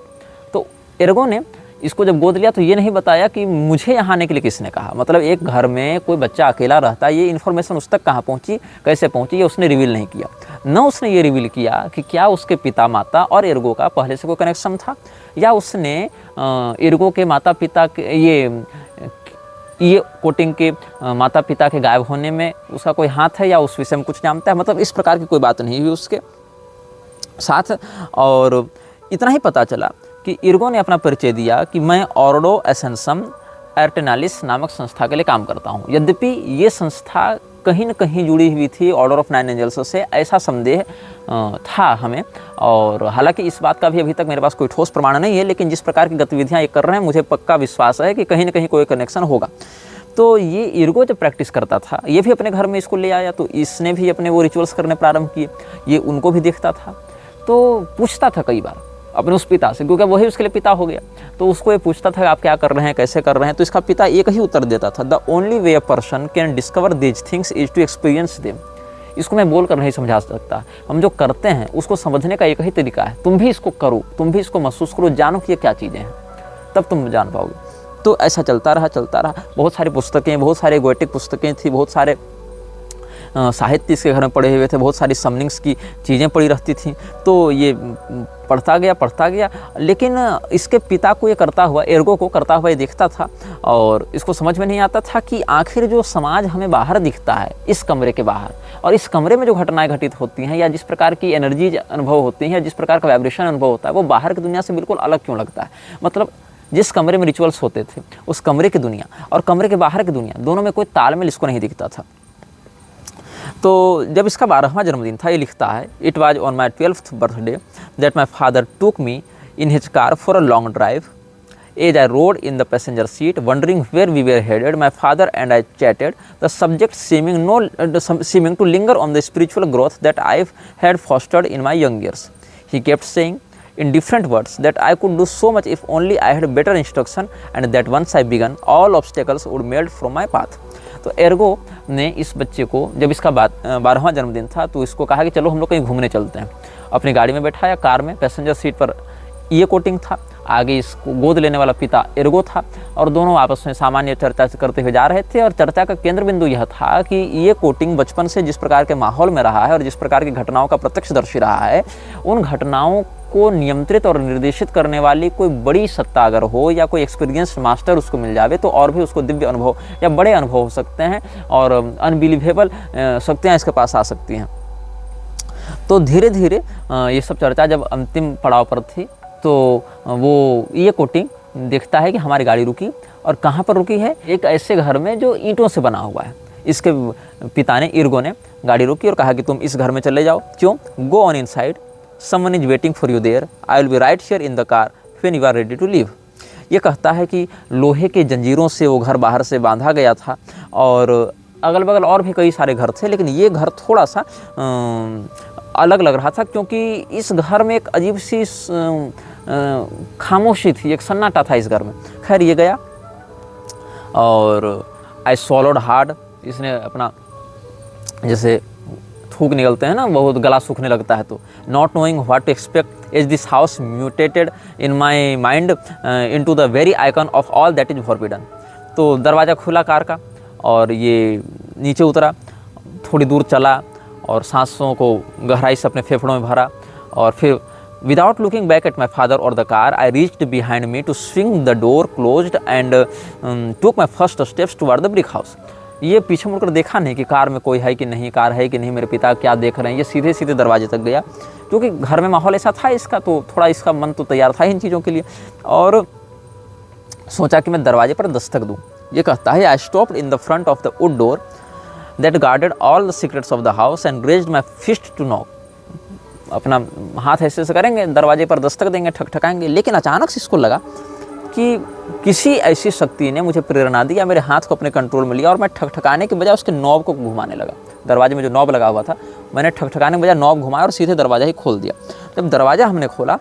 तो एर्गो ने इसको जब गोद लिया तो ये नहीं बताया कि मुझे यहाँ आने के लिए किसने कहा। मतलब एक घर में कोई बच्चा अकेला रहता, ये इन्फॉर्मेशन उस तक कहाँ पहुँची, कैसे पहुँची, ये उसने रिवील नहीं किया। न उसने ये रिवील किया कि क्या उसके पिता माता और एर्गो का पहले से कोई कनेक्शन था, या उसने एर्गो के माता पिता के ये कोटिंग के माता पिता के गायब होने में उसका कोई हाथ है, या उस विषय में कुछ जानता है। मतलब इस प्रकार की कोई बात नहीं हुई उसके साथ। और इतना ही पता चला कि एर्गो ने अपना परिचय दिया कि मैं ऑर्डो एसेंसम एर्टेनालिस नामक संस्था के लिए काम करता हूँ। यद्यपि ये संस्था कहीं न कहीं जुड़ी हुई थी ऑर्डर ऑफ 9 एंजल्स से, ऐसा संदेह था हमें। और हालांकि इस बात का भी अभी तक मेरे पास कोई ठोस प्रमाण नहीं है, लेकिन जिस प्रकार की गतिविधियाँ ये कर रहे हैं मुझे पक्का विश्वास है कि कहीं न कहीं कोई कनेक्शन होगा। तो ये एर्गो जब प्रैक्टिस करता था, ये भी अपने घर में इसको ले आया, तो इसने भी अपने वो रिचुअल्स करने प्रारंभ किए, ये उनको भी देखता था। तो पूछता था कई बार अपने उस पिता से, क्योंकि वही उसके लिए पिता हो गया। तो उसको ये पूछता था आप क्या कर रहे हैं, कैसे कर रहे हैं। तो इसका पिता एक ही उत्तर देता था, the only way a person can discover these things is to experience them. इसको मैं बोलकर नहीं समझा सकता, हम जो करते हैं उसको समझने का एक ही तरीका है। तुम भी इसको करो, तुम भी इसको महसूस करो, जानो कि ये क्या चीज़ें हैं, तब तुम जान पाओगे। तो ऐसा चलता रहा। बहुत सारी पुस्तकें, बहुत सारे गोएटिक पुस्तकें थी, बहुत सारे साहित्य इसके घर में पढ़े हुए थे, बहुत सारी समनिंग्स की चीज़ें पड़ी रहती थी। तो ये पढ़ता गया, लेकिन इसके पिता को ये करता हुआ, एर्गो को करता हुआ ये देखता था, और इसको समझ में नहीं आता था कि आखिर जो समाज हमें बाहर दिखता है, इस कमरे के बाहर, और इस कमरे में जो घटनाएं घटित होती हैं, या जिस प्रकार की एनर्जी अनुभव होती हैं, या जिस प्रकार का वाइब्रेशन अनुभव होता है, वो बाहर की दुनिया से बिल्कुल अलग क्यों लगता है। मतलब जिस कमरे में रिचुअल्स होते थे, उस कमरे की दुनिया और कमरे के बाहर की दुनिया, दोनों में कोई तालमेल इसको नहीं दिखता था। तो जब इसका 12वां जन्मदिन था, ये लिखता है, it was on my 12th birthday that my father took me in his car for a long drive. As I rode in the passenger seat, wondering where we were headed, my father and I chatted, the subject seeming to linger on the spiritual growth that I had fostered in my young years. He kept saying in different words that I could do so much if only I had better instruction, and that once I began, all obstacles would melt from my path. तो Ergo ने इस बच्चे को, जब इसका 12वां जन्मदिन था, तो इसको कहा कि चलो हम लोग कहीं घूमने चलते हैं। अपनी गाड़ी में बैठाया, कार में, पैसेंजर सीट पर ये कोटिंग था, आगे इसको गोद लेने वाला पिता एर्गो था, और दोनों आपस में सामान्य चर्चा करते हुए जा रहे थे। और चर्चा का केंद्र बिंदु यह था कि ये कोटिंग बचपन से जिस प्रकार के माहौल में रहा है और जिस प्रकार की घटनाओं का प्रत्यक्षदर्शी रहा है, उन घटनाओं को नियंत्रित और निर्देशित करने वाली कोई बड़ी सत्ता अगर हो, या कोई एक्सपीरियंस्ड मास्टर उसको मिल जावे, तो और भी उसको दिव्य अनुभव या बड़े अनुभव हो सकते हैं, और अनबिलीवेबल शक्तियाँ इसके पास आ सकती हैं। तो धीरे धीरे ये सब चर्चा जब अंतिम पड़ाव पर थी, तो वो ये कोटिंग देखता है कि हमारी गाड़ी रुकी, और कहाँ पर रुकी है, एक ऐसे घर में जो ईंटों से बना हुआ है। इसके पिता ने, एर्गो ने, गाड़ी रोकी और कहा कि तुम इस घर में चले जाओ। क्यों? Go on inside, someone is waiting for you there, I will be right here in the car when you are ready to leave. ये कहता है कि लोहे के जंजीरों से वो घर बाहर से बांधा गया था, और अगल बगल और भी कई सारे घर थे, लेकिन ये घर थोड़ा सा अलग लग रहा था, क्योंकि इस घर में एक अजीब सी खामोशी थी, एक सन्नाटा था इस घर में। खैर ये गया, और आई सॉलोड हार्ड, इसने अपना, जैसे थूक निकलते हैं ना, बहुत गला सूखने लगता है, तो not knowing what to expect as this house mutated in my mind into the very icon of all that is forbidden. तो दरवाज़ा खुला कार का, और ये नीचे उतरा, थोड़ी दूर चला, और सांसों को गहराई से अपने फेफड़ों में भरा, और फिर without looking back at my father और the car, I reached behind me to swing the door closed and took my first steps toward the brick house. ये पीछे मुड़कर देखा नहीं कि कार में कोई है कि नहीं, कार है कि नहीं, मेरे पिता क्या देख रहे हैं। ये सीधे सीधे दरवाजे तक गया, क्योंकि घर में माहौल ऐसा था इसका, तो थोड़ा इसका मन तो तैयार था इन चीज़ों के लिए, और सोचा कि मैं दरवाजे पर दस्तक दूँ। ये कहता है, I stopped in the front of the wood door that guarded all the secrets of the house and raised my fist to knock. अपना हाथ ऐसे से करेंगे, दरवाजे पर दस्तक देंगे, ठकठकाएंगे, लेकिन अचानक से इसको लगा कि किसी ऐसी शक्ति ने मुझे प्रेरणा दी, या मेरे हाथ को अपने कंट्रोल में लिया, और मैं ठकठकाने के बजाय उसके नॉब को घुमाने लगा। दरवाजे में जो नॉब लगा हुआ था, मैंने ठकठकाने के बजाय नॉब घुमाया और सीधे दरवाज़ा ही खोल दिया। जब दरवाज़ा हमने खोला,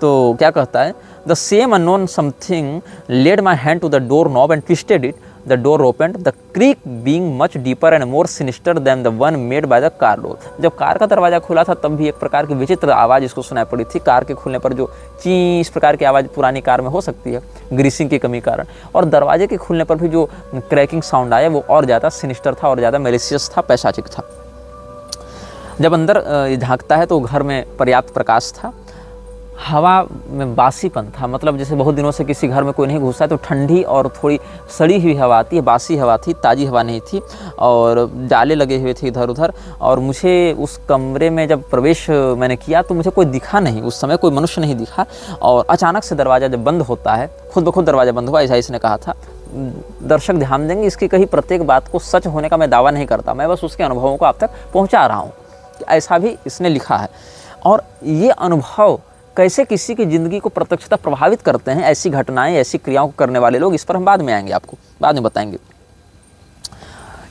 तो क्या कहता है, the same unknown something led my hand to the door knob and twisted it. The door opened, the creak being much deeper and more sinister than the one made by the car door. जब car का दरवाज़ा खुला था, तब भी एक प्रकार की विचित्र आवाज़ इसको सुनाई पड़ी थी। कार के खुलने पर जो ची इस प्रकार की आवाज़ पुरानी कार में हो सकती है, ग्रीसिंग की कमी कारण, और दरवाजे के खुलने पर भी जो क्रैकिंग साउंड आया, वो और ज़्यादा सिनिस्टर था, और ज़्यादा मेलिशियस था, पैशाचिक था। जब अंदर झांकता है तो घर में पर्याप्त प्रकाश था, हवा में बासीपन था, मतलब जैसे बहुत दिनों से किसी घर में कोई नहीं घुसा है, तो ठंडी और थोड़ी सड़ी हुई हवा आती है, बासी हवा थी, ताज़ी हवा नहीं थी, और जाले लगे हुए थे इधर उधर। और मुझे उस कमरे में जब प्रवेश मैंने किया, तो मुझे कोई दिखा नहीं, उस समय कोई मनुष्य नहीं दिखा, और अचानक से दरवाज़ा जब बंद होता है, खुद ब खुद दरवाज़ा बंद हुआ, ऐसा इसने कहा था। दर्शक ध्यान देंगे, इसकी कहीं प्रत्येक बात को सच होने का मैं दावा नहीं करता, मैं बस उसके अनुभवों को आप तक पहुँचा रहा हूँ, ऐसा भी इसने लिखा है। और ये अनुभव कैसे किसी की ज़िंदगी को प्रत्यक्षता प्रभावित करते हैं, ऐसी घटनाएं, ऐसी क्रियाओं को करने वाले लोग, इस पर हम बाद में आएंगे, आपको बाद में बताएंगे।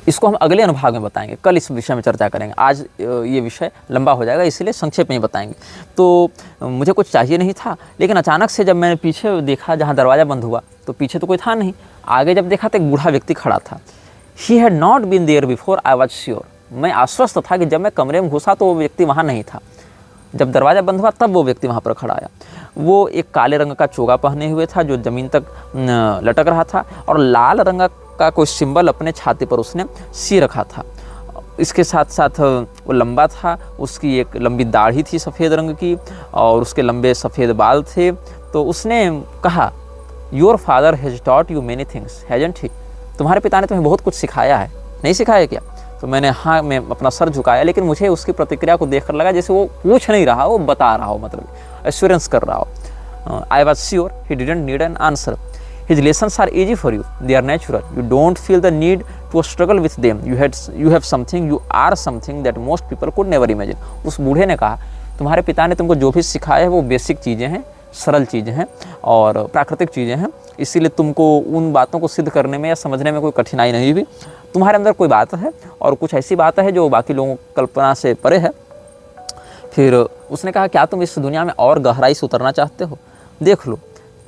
इसको हम अगले अनुभाग में बताएंगे, कल इस विषय में चर्चा करेंगे। आज ये विषय लंबा हो जाएगा, इसलिए संक्षेप में ही बताएंगे। तो मुझे कुछ चाहिए नहीं था, लेकिन अचानक से जब मैंने पीछे देखा जहाँ दरवाज़ा बंद हुआ, तो पीछे तो कोई था नहीं। आगे जब देखा तो एक बूढ़ा व्यक्ति खड़ा था। He had not been there before, I was sure. मैं आश्वस्त था कि जब मैं कमरे में घुसा तो वो व्यक्ति वहाँ नहीं था। जब दरवाज़ा बंद हुआ तब वो व्यक्ति वहाँ पर खड़ा आया। वो एक काले रंग का चोगा पहने हुए था जो ज़मीन तक लटक रहा था, और लाल रंग का कोई सिंबल अपने छाती पर उसने सी रखा था। इसके साथ साथ वो लंबा था, उसकी एक लंबी दाढ़ी थी सफ़ेद रंग की, और उसके लंबे सफ़ेद बाल थे। तो उसने कहा, your father has taught you many things hasn't he? तुम्हारे पिता ने तुम्हें बहुत कुछ सिखाया है, नहीं सिखाया क्या? तो मैंने हाँ में अपना सर झुकाया, लेकिन मुझे उसकी प्रतिक्रिया को देखकर लगा जैसे वो पूछ नहीं रहा, वो बता रहा हो, मतलब एश्योरेंस कर रहा हो। आई was sure he didn't need an answer. His lessons are easy for you. They are natural. You don't feel the need to struggle with them. You have something. You are something that most people could never imagine. उस बूढ़े ने कहा, तुम्हारे पिता ने तुमको जो भी सिखाया है वो बेसिक चीज़ें हैं, सरल चीज़ें हैं और प्राकृतिक चीज़ें हैं, इसीलिए तुमको उन बातों को सिद्ध करने में या समझने में कोई कठिनाई नहीं हुई। तुम्हारे अंदर कोई बात है और कुछ ऐसी बात है जो बाकी लोगों की कल्पना से परे है। फिर उसने कहा, क्या तुम इस दुनिया में और गहराई से उतरना चाहते हो? देख लो,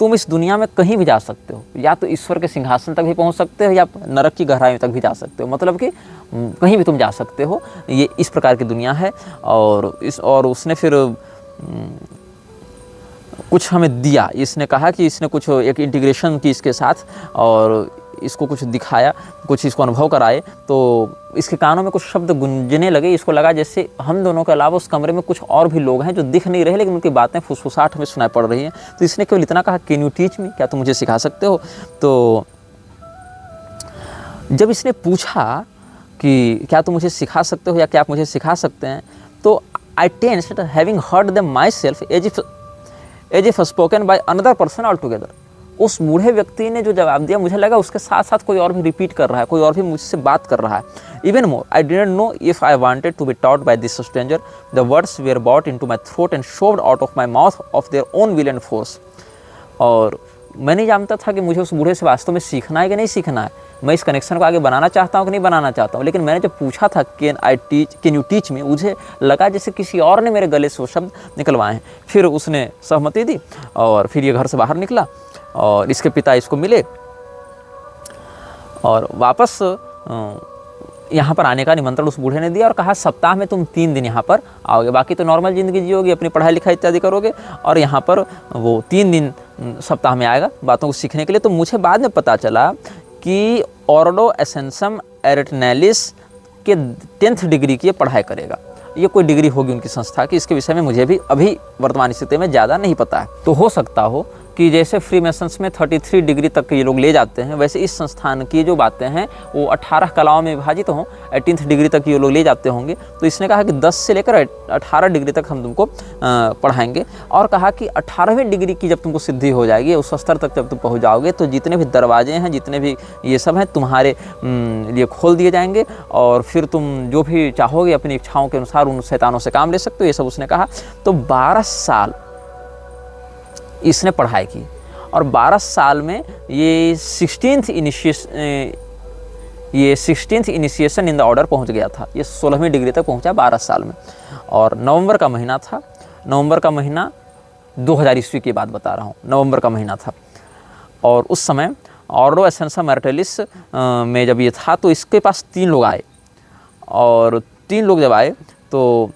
तुम इस दुनिया में कहीं भी जा सकते हो, या तो ईश्वर के सिंहासन तक भी पहुंच सकते हो या नरक की गहराई तक भी जा सकते हो, मतलब कि कहीं भी तुम जा सकते हो। ये इस प्रकार की दुनिया है। और उसने फिर कुछ हमें दिया। इसने कहा कि इसने कुछ एक इंटीग्रेशन की इसके साथ और इसको कुछ दिखाया, कुछ इसको अनुभव कराए। तो इसके कानों में कुछ शब्द गूंजने लगे। इसको लगा जैसे हम दोनों के अलावा उस कमरे में कुछ और भी लोग हैं जो दिख नहीं रहे, लेकिन उनकी बातें फुसफुसाहट हमें सुनाई पड़ रही हैं। तो इसने केवल इतना कहा, कैन यू टीच मी? क्या तुम मुझे सिखा सकते हो? तो जब इसने पूछा कि क्या तुम मुझे सिखा सकते हो या क्या आप मुझे सिखा सकते हैं, तो I tensed having heard them myself as if spoken by another person altogether. उस बूढ़े व्यक्ति ने जो जवाब दिया, मुझे लगा उसके साथ साथ कोई और भी रिपीट कर रहा है, कोई और भी मुझसे बात कर रहा है। Even more, I didn't know if I wanted to be taught by this stranger. The words were bought into my throat and shoved out of my mouth of their own will and force. और मैं नहीं जानता था कि मुझे उस बूढ़े से वास्तव में सीखना है कि नहीं सीखना है। मैं इस कनेक्शन को आगे बनाना चाहता हूँ कि नहीं बनाना चाहता हूँ। लेकिन मैंने जब पूछा था कैन यू टीच मी, मुझे लगा जैसे किसी और ने मेरे गले से वो शब्द निकलवाए हैं। फिर उसने सहमति दी और फिर ये घर से बाहर निकला और इसके पिता इसको मिले और वापस यहाँ पर आने का निमंत्रण उस बूढ़े ने दिया और कहा, सप्ताह में तुम 3 दिन यहाँ पर आओगे, बाकी तो नॉर्मल ज़िंदगी जियोगे, अपनी पढ़ाई लिखाई इत्यादि करोगे, और यहाँ पर वो 3 दिन सप्ताह में आएगा बातों को सीखने के लिए। तो मुझे बाद में पता चला कि ऑर्डो एसेंसम एरिटनैलिस के 10th डिग्री की पढ़ाई करेगा। ये कोई डिग्री होगी उनकी संस्था की, इसके विषय में मुझे भी अभी वर्तमान स्थिति में ज़्यादा नहीं पता है। तो हो सकता हो कि जैसे फ्री मेसन्स में 33 डिग्री तक ये लोग ले जाते हैं, वैसे इस संस्थान की जो बातें हैं वो 18 कलाओं में विभाजित हों, 18th डिग्री तक ये लोग ले जाते होंगे। तो इसने कहा कि 10 से लेकर 18 डिग्री तक हम तुमको पढ़ाएंगे, और कहा कि 18वीं डिग्री की जब तुमको सिद्धि हो जाएगी, उस स्तर तक जब तुम पहुँच जाओगे, तो जितने भी दरवाजे हैं, जितने भी ये सब हैं, तुम्हारे लिए खोल दिए जाएंगे और फिर तुम जो भी चाहोगे अपनी इच्छाओं के अनुसार उन शैतानों से काम ले सकते हो। ये सब उसने कहा। तो 12 साल इसने पढ़ाई की और 12 साल में ये 16th initiation in the order पहुंच गया था। ये 16वीं डिग्री तक पहुंचा 12 साल में। और नवंबर का महीना था, नवंबर का महीना 2000 ईस्वी की बात बता रहा हूँ, नवंबर का महीना था। और उस समय ऑर्डो एसेंसम एरिटनैलिस में जब ये था तो इसके पास 3 लोग आए, और 3 लोग जब आए तो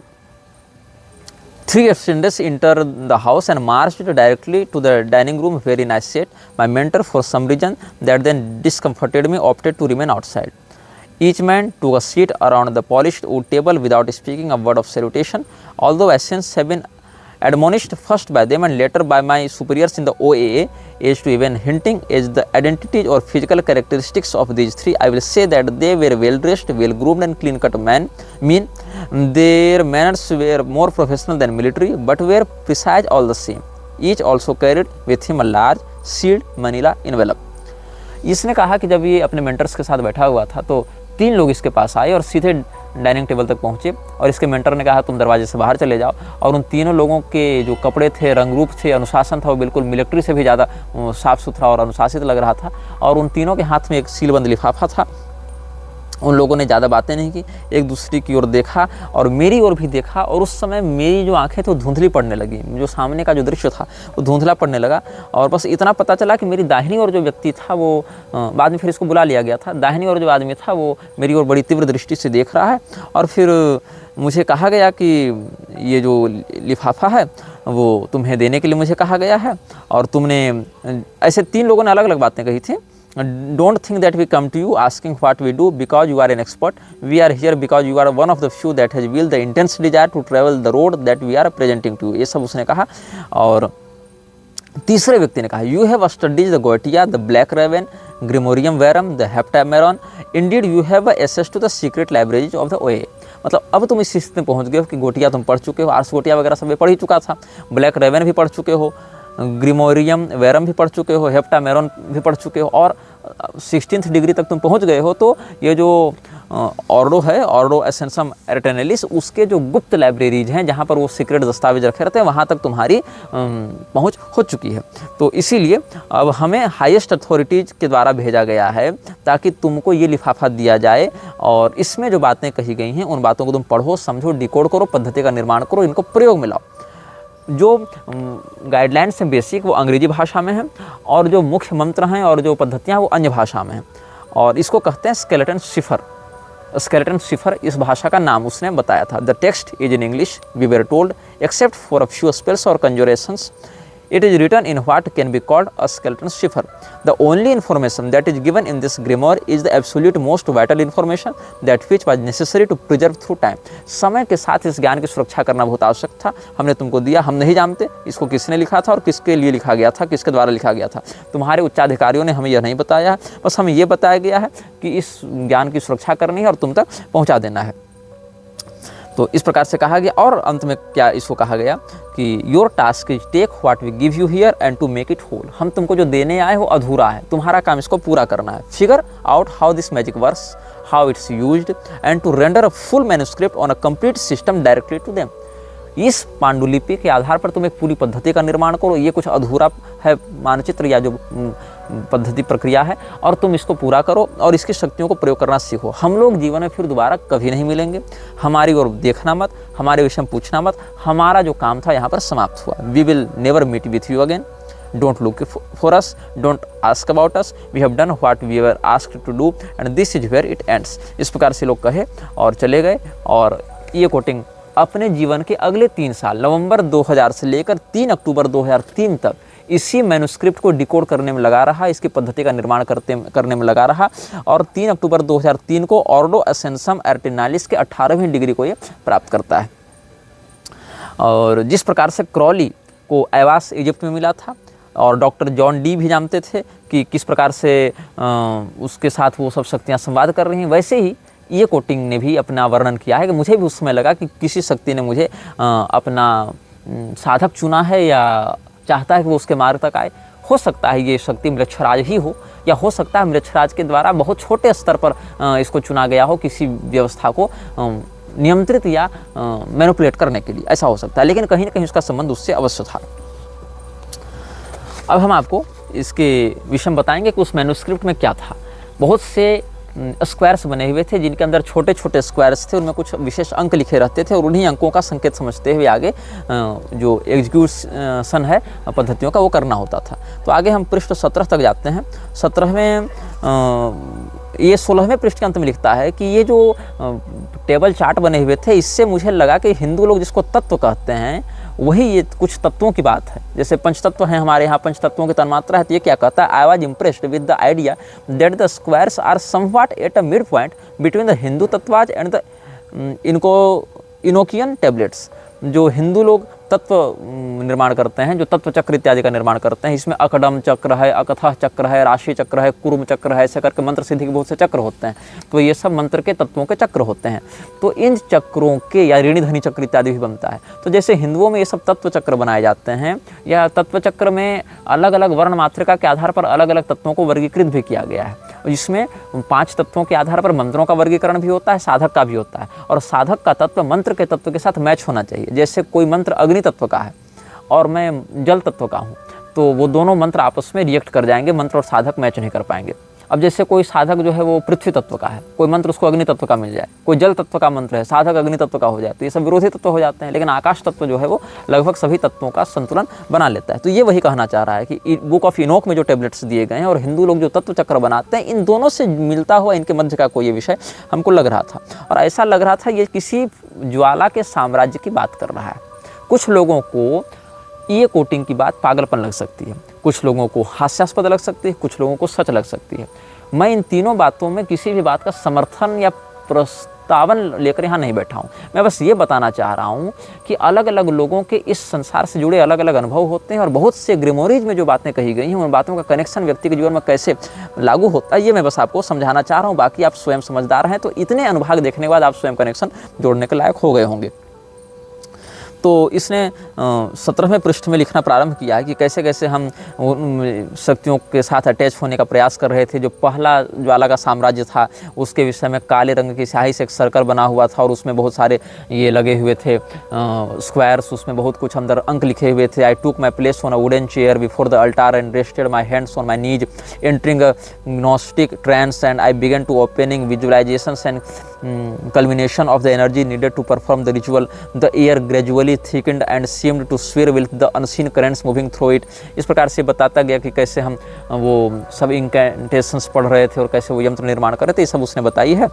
3 attendants entered the house and marched directly to the dining room, very nice set. My mentor, for some reason that then discomforted me, opted to remain outside. Each man took a seat around the polished wood table without speaking a word of salutation. Although Asians have been admonished first by them and later by my superiors in the OAA as to even hinting as the identities or physical characteristics of these 3, I will say that they were well dressed, well groomed and clean cut men. Their manners were more professional than military, but were precise all the same. Each also carried with him a large sealed manila envelope. इसने कहा कि जब ये अपने mentors के साथ बैठा हुआ था तो 3 लोग इसके पास आए और सीधे डाइनिंग टेबल तक पहुँचे, और इसके मेंटर ने कहा तुम दरवाजे से बाहर चले जाओ। और उन तीनों लोगों के जो कपड़े थे, रंग रूप थे, अनुशासन था, वो बिल्कुल मिलिट्री से भी ज़्यादा साफ़ सुथरा और अनुशासित लग रहा था। और उन तीनों के हाथ में एक सीलबंद लिफाफा था उन लोगों ने ज़्यादा बातें नहीं की, एक दूसरे की ओर देखा और मेरी ओर भी देखा, और उस समय मेरी जो आंखें तो धुंधली पड़ने लगी, जो सामने का जो दृश्य था वो धुंधला पड़ने लगा। और बस इतना पता चला कि मेरी दाहिनी ओर जो व्यक्ति था वो बाद में फिर इसको बुला लिया गया था, दाहिनी ओर जो आदमी था वो मेरी ओर बड़ी तीव्र दृष्टि से देख रहा है। और फिर मुझे कहा गया कि ये जो लिफाफा है वो तुम्हें देने के लिए मुझे कहा गया है, और तुमने ऐसे 3 लोगों ने अलग अलग बातें कही थी। Don't think that we come to you asking what we do because you are an expert. We are here because you are one of the few that has will the intense desire to travel the road that we are presenting to you. ये सब उसने कहा। और तीसरे व्यक्ति ने कहा, You have studied the Goetia, the Black Raven, Grimorium Verum, the Heptameron. Indeed, you have access to the secret libraries of the OA. मतलब अब तुम इस स्थिति में पहुंच गए हो कि गोटिया तुम पढ़ चुके हो, आर्स गोटिया वगैरह सब पढ़ ही चुका था, ब्लैक रेवन भी पढ़ चुके हो, ग्रिमोरियम वेरम भी पढ़ चुके हो, हेप्टामेरॉन भी पढ़ चुके हो, और 16th डिग्री तक तुम पहुंच गए हो। तो ये जो ऑर्डो है, ऑर्डो एसेंसम एर्टेनेलिस, उसके जो गुप्त लाइब्रेरीज हैं जहाँ पर वो सीक्रेट दस्तावेज रखे रहते हैं, वहाँ तक तुम्हारी पहुँच हो चुकी है। तो इसीलिए अब हमें हाईएस्ट अथॉरिटीज़ के द्वारा भेजा गया है ताकि तुमको ये लिफाफा दिया जाए, और इसमें जो बातें कही गई हैं उन बातों को तुम पढ़ो, समझो, डिकोड करो, पद्धति का निर्माण करो, इनको प्रयोग में लाओ। जो गाइडलाइंस हैं बेसिक वो अंग्रेजी भाषा में हैं, और जो मुख्य मंत्र हैं और जो पद्धतियाँ वो अन्य भाषा में हैं, और इसको कहते हैं स्केलेटन शिफर। स्केलेटन शिफर इस भाषा का नाम उसने बताया था। The text is in English, we were told, except for a few spells और conjurations it is written in what can be called a skeleton cipher. The only information that is given in this grimoire is the absolute most vital information that which was necessary to preserve through time. समय के साथ इस ज्ञान की सुरक्षा करना बहुत आवश्यक था, हमने तुमको दिया, हम नहीं जानते इसको किसने लिखा था और किसके लिए लिखा गया था, किसके द्वारा लिखा गया था। तुम्हारे उच्चाधिकारियों ने हमें यह नहीं बताया, बस हमें यह बताया गया है कि इस ज्ञान की सुरक्षा करनी है और तुम तक पहुँचा देना है। तो इस प्रकार से कहा गया, और अंत में क्या इसको कहा गया कि your task is take what we give you here and to make it whole. हम तुमको जो देने आए वो अधूरा है, तुम्हारा काम इसको पूरा करना है। Figure out how this magic works, how it's used, and to render a full manuscript on a complete system directly to them. इस पांडुलिपि के आधार पर तुम एक पूरी पद्धति का निर्माण करो। ये कुछ अधूरा है मानचित्र या जो पद्धति प्रक्रिया है, और तुम इसको पूरा करो और इसकी शक्तियों को प्रयोग करना सीखो। हम लोग जीवन में फिर दोबारा कभी नहीं मिलेंगे, हमारी ओर देखना मत, हमारे विषय में पूछना मत, हमारा जो काम था यहाँ पर समाप्त हुआ। We will never meet with you again, don't look for us, don't ask about us, we have done what we were asked to do and this is where it ends. इस प्रकार से लोग कहे और चले गए, और ये कोटिंग अपने जीवन के अगले 3 साल, नवंबर 2000 से लेकर 3 अक्टूबर 2003 तक इसी मैन्युस्क्रिप्ट को डिकोड करने में लगा रहा, इसकी पद्धति का निर्माण करने में लगा रहा, और 3 अक्टूबर 2003 को ऑर्डो एसेंसम एर्टेनालिस के 18वीं डिग्री को ये प्राप्त करता है। और जिस प्रकार से क्रॉली को ऐवास इजिप्ट में मिला था, और डॉक्टर जॉन डी भी जानते थे कि किस प्रकार से उसके साथ वो सब शक्तियाँ संवाद कर रही हैं, वैसे ही ये कोटिंग ने भी अपना वर्णन किया है कि मुझे भी उस समय लगा कि किसी शक्ति ने मुझे अपना साधक चुना है या चाहता है कि वो उसके मार्ग तक आए। हो सकता है ये शक्ति मृक्षराज ही हो, या हो सकता है मृक्षराज के द्वारा बहुत छोटे स्तर पर इसको चुना गया हो किसी व्यवस्था को नियंत्रित या मैनिपुलेट करने के लिए, ऐसा हो सकता है, लेकिन कहीं ना कहीं उसका संबंध उससे अवश्य था। अब हम आपको इसके विषय में बताएंगे कि उस मैन्युस्क्रिप्ट में क्या था। बहुत से स्क्वायर्स बने हुए थे जिनके अंदर छोटे छोटे स्क्वायर्स थे, उनमें कुछ विशेष अंक लिखे रहते थे, और उन्हीं अंकों का संकेत समझते हुए आगे जो एग्जीक्यूशन है पद्धतियों का वो करना होता था। तो आगे हम पृष्ठ 17 तक जाते हैं। 17वें ये 16वें पृष्ठ के अंत में लिखता है कि ये जो टेबल चार्ट बने हुए थे, इससे मुझे लगा कि हिंदू लोग जिसको तत्व कहते हैं वही ये कुछ तत्वों की बात है। जैसे पंचतत्व हैं हमारे यहाँ, पंचतत्वों की तन्मात्रा है, तो ये क्या कहता है, I was impressed with the idea that the squares are somewhat at a mid point between the Hindu tattvas and the Enochian tablets. जो हिंदू लोग तत्व निर्माण करते हैं, जो तत्व चक्र इत्यादि का निर्माण करते हैं, इसमें अकडम चक्र है, अकथः चक्र है, राशि चक्र है, कुर्म चक्र है, ऐसे करके मंत्र सिद्धि के बहुत से चक्र होते हैं। तो ये सब मंत्र के तत्वों के चक्र होते हैं। तो इन चक्रों के, या ऋणी धनी चक्र इत्यादि भी बनता है। तो जैसे हिंदुओं में ये सब तत्व चक्र बनाए जाते हैं, या तत्व चक्र में अलग अलग वर्ण मात्रिका के आधार पर अलग अलग तत्वों को वर्गीकृत भी किया गया है। इसमें 5 तत्वों के आधार पर मंत्रों का वर्गीकरण भी होता है, साधक का भी होता है, और साधक का तत्व मंत्र के तत्व के साथ मैच होना चाहिए। जैसे कोई मंत्र अग्नि तत्व का है और मैं जल तत्व का हूँ, तो वो दोनों मंत्र आपस में रिएक्ट कर जाएंगे, मंत्र और साधक मैच नहीं कर पाएंगे। अब जैसे कोई साधक जो है वो पृथ्वी तत्व का है, कोई मंत्र उसको अग्नि तत्व का मिल जाए, कोई जल तत्व का मंत्र है, साधक अग्नि तत्व का हो जाए, तो ये सब विरोधी तत्व हो जाते हैं। लेकिन आकाश तत्व जो है वो लगभग सभी तत्वों का संतुलन बना लेता है। तो ये वही कहना चाह रहा है कि बुक ऑफ इनोक में जो टेबलेट्स दिए गए हैं और हिंदू लोग जो तत्व चक्र बनाते हैं, इन दोनों से मिलता हुआ इनके मध्य का कोई ये विषय हमको लग रहा था। और ऐसा लग रहा था ये किसी ज्वाला के साम्राज्य की बात कर रहा है। कुछ लोगों को ये कोटिंग की बात पागलपन लग सकती है, कुछ लोगों को हास्यास्पद लग सकती है, कुछ लोगों को सच लग सकती है। मैं इन तीनों बातों में किसी भी बात का समर्थन या प्रस्तावन लेकर यहाँ नहीं बैठा हूँ। मैं बस ये बताना चाह रहा हूँ कि अलग अलग लोगों के इस संसार से जुड़े अलग अलग अनुभव होते हैं और बहुत से ग्रिमोरीज में जो बातें कही गई हैं उन बातों का कनेक्शन व्यक्ति के जीवन में कैसे लागू होता है, ये मैं बस आपको समझाना चाह रहा हूँ। बाकी आप स्वयं समझदार हैं, तो इतने अनुभाग देखने के बाद आप स्वयं कनेक्शन जोड़ने के लायक हो गए होंगे। तो इसने 17वें पृष्ठ में लिखना प्रारंभ किया है कि कैसे कैसे हम शक्तियों के साथ अटैच होने का प्रयास कर रहे थे। जो पहला ज्वाला का साम्राज्य था उसके विषय में काले रंग की स्याही से एक सर्कल बना हुआ था और उसमें बहुत सारे ये लगे हुए थे स्क्वायर्स, उसमें बहुत कुछ अंदर अंक लिखे हुए थे। I took my place on a wooden chair before the altar and rested my hands on my knees entering a gnostic trance and I began to opening visualizations and culmination of the energy needed to perform the ritual. The air gradually thickened and seemed to swirl with the unseen currents moving through it. इस प्रकार से बताता गया कि कैसे हम वो सब इंकेंटेशंस पढ़ रहे थे और कैसे वो यंत्र निर्माण कर रहे थे, ये सब उसने बताई है।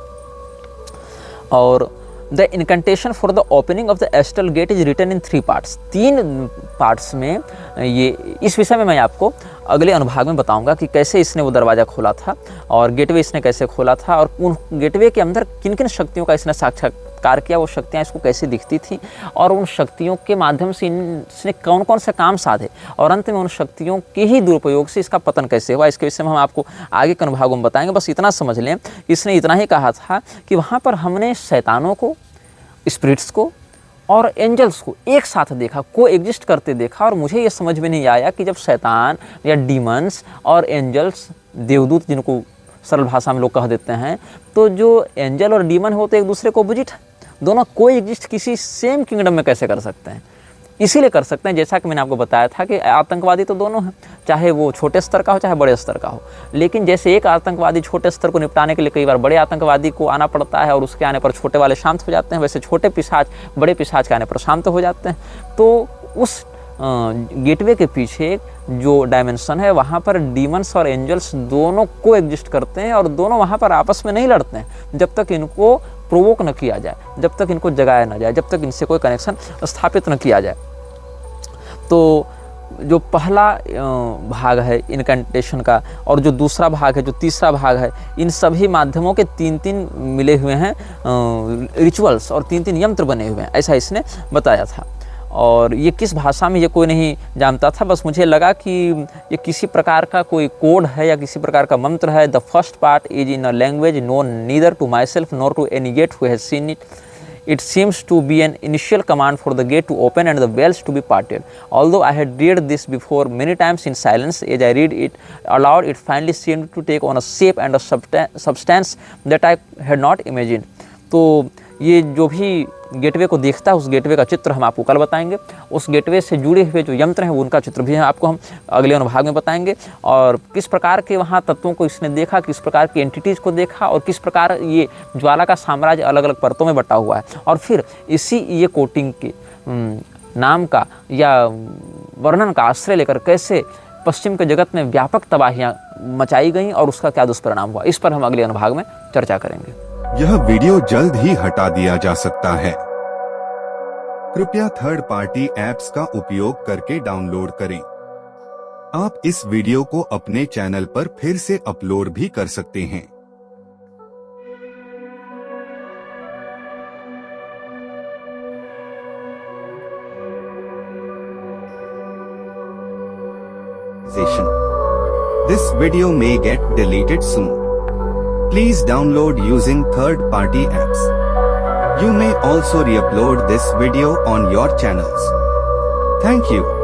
और the incantation for the opening of the astral gate is written in 3 parts. 3 parts में ये इस विषय में मैं आपको अगले अनुभाग में बताऊंगा कि कैसे इसने वो दरवाज़ा खोला था और गेटवे इसने कैसे खोला था और उन गेटवे के अंदर किन किन शक्तियों का इसने साक्षात्कार किया, वो शक्तियाँ इसको कैसे दिखती थी और उन शक्तियों के माध्यम से इसने कौन कौन से काम साधे और अंत में उन शक्तियों के ही दुरुपयोग से इसका पतन कैसे हुआ। इसके विषय में हम आपको आगे के अनुभागों में बताएंगे। बस इतना समझ लें, इसने इतना ही कहा था कि वहाँ पर हमने शैतानों को, स्पिरिट्स को और एंजल्स को एक साथ देखा, को एग्जिस्ट करते देखा। और मुझे ये समझ में नहीं आया कि जब शैतान या डीमंस और एंजल्स, देवदूत जिनको सरल भाषा में लोग कह देते हैं, तो जो एंजल और डीमन होते एक दूसरे को अपोजिट है, दोनों को एग्जिस्ट किसी सेम किंगडम में कैसे कर सकते हैं? इसीलिए कर सकते हैं जैसा कि मैंने आपको बताया था कि आतंकवादी तो दोनों हैं, चाहे वो छोटे स्तर का हो चाहे बड़े स्तर का हो। लेकिन जैसे एक आतंकवादी छोटे स्तर को निपटाने के लिए कई बार बड़े आतंकवादी को आना पड़ता है और उसके आने पर छोटे वाले शांत हो जाते हैं, वैसे छोटे पिशाच बड़े पिशाच के आने पर शांत हो जाते हैं। तो उस गेटवे के पीछे जो डायमेंशन है वहाँ पर डीमंस और एंजल्स दोनों को एग्जिस्ट करते हैं और दोनों वहाँ पर आपस में नहीं लड़ते हैं जब तक इनको प्रोवोक न किया जाए, जब तक इनको जगाया न जाए, जब तक इनसे कोई कनेक्शन स्थापित न किया जाए। तो जो पहला भाग है इनकेंटेशन का और जो दूसरा भाग है, जो तीसरा भाग है, इन सभी माध्यमों के 3-3 मिले हुए हैं रिचुअल्स और 3-3 यंत्र बने हुए हैं, ऐसा इसने बताया था। और ये किस भाषा में ये कोई नहीं जानता था, बस मुझे लगा कि ये किसी प्रकार का कोई कोड है या किसी प्रकार का मंत्र है। The first part is in a language known neither to myself nor to any gate who has seen it. It seems to be an initial command for the gate to open and the bells to be parted. Although I had read this before many times in silence, as I read it aloud, it finally seemed to take on a shape and a substance that I had not imagined. तो ये जो भी gateway को देखता है उस gateway का चित्र हम आपको कल बताएंगे। उस गेटवे से जुड़े हुए जो यंत्र हैं उनका चित्र भी आपको हम अगले अनुभाग में बताएंगे और किस प्रकार के वहाँ तत्वों को इसने देखा, किस प्रकार की एंटिटीज़ को देखा और किस प्रकार ये ज्वाला का साम्राज्य अलग अलग परतों में बटा हुआ है। और फिर इसी ये कोटिंग के नाम का या वर्णन का आश्रय लेकर कैसे पश्चिम के जगत में व्यापक तबाहियाँ मचाई गई और उसका क्या दुष्परिणाम हुआ, इस पर हम अगले अनुभाग में चर्चा करेंगे। यह वीडियो जल्द ही हटा दिया जा सकता है। कृपया थर्ड पार्टी ऐप्स का उपयोग करके डाउनलोड करें। आप इस वीडियो को अपने चैनल पर फिर से अपलोड भी कर सकते हैं। This video may get deleted soon. Please download using third-party apps. You may also re-upload this video on your channels. Thank you.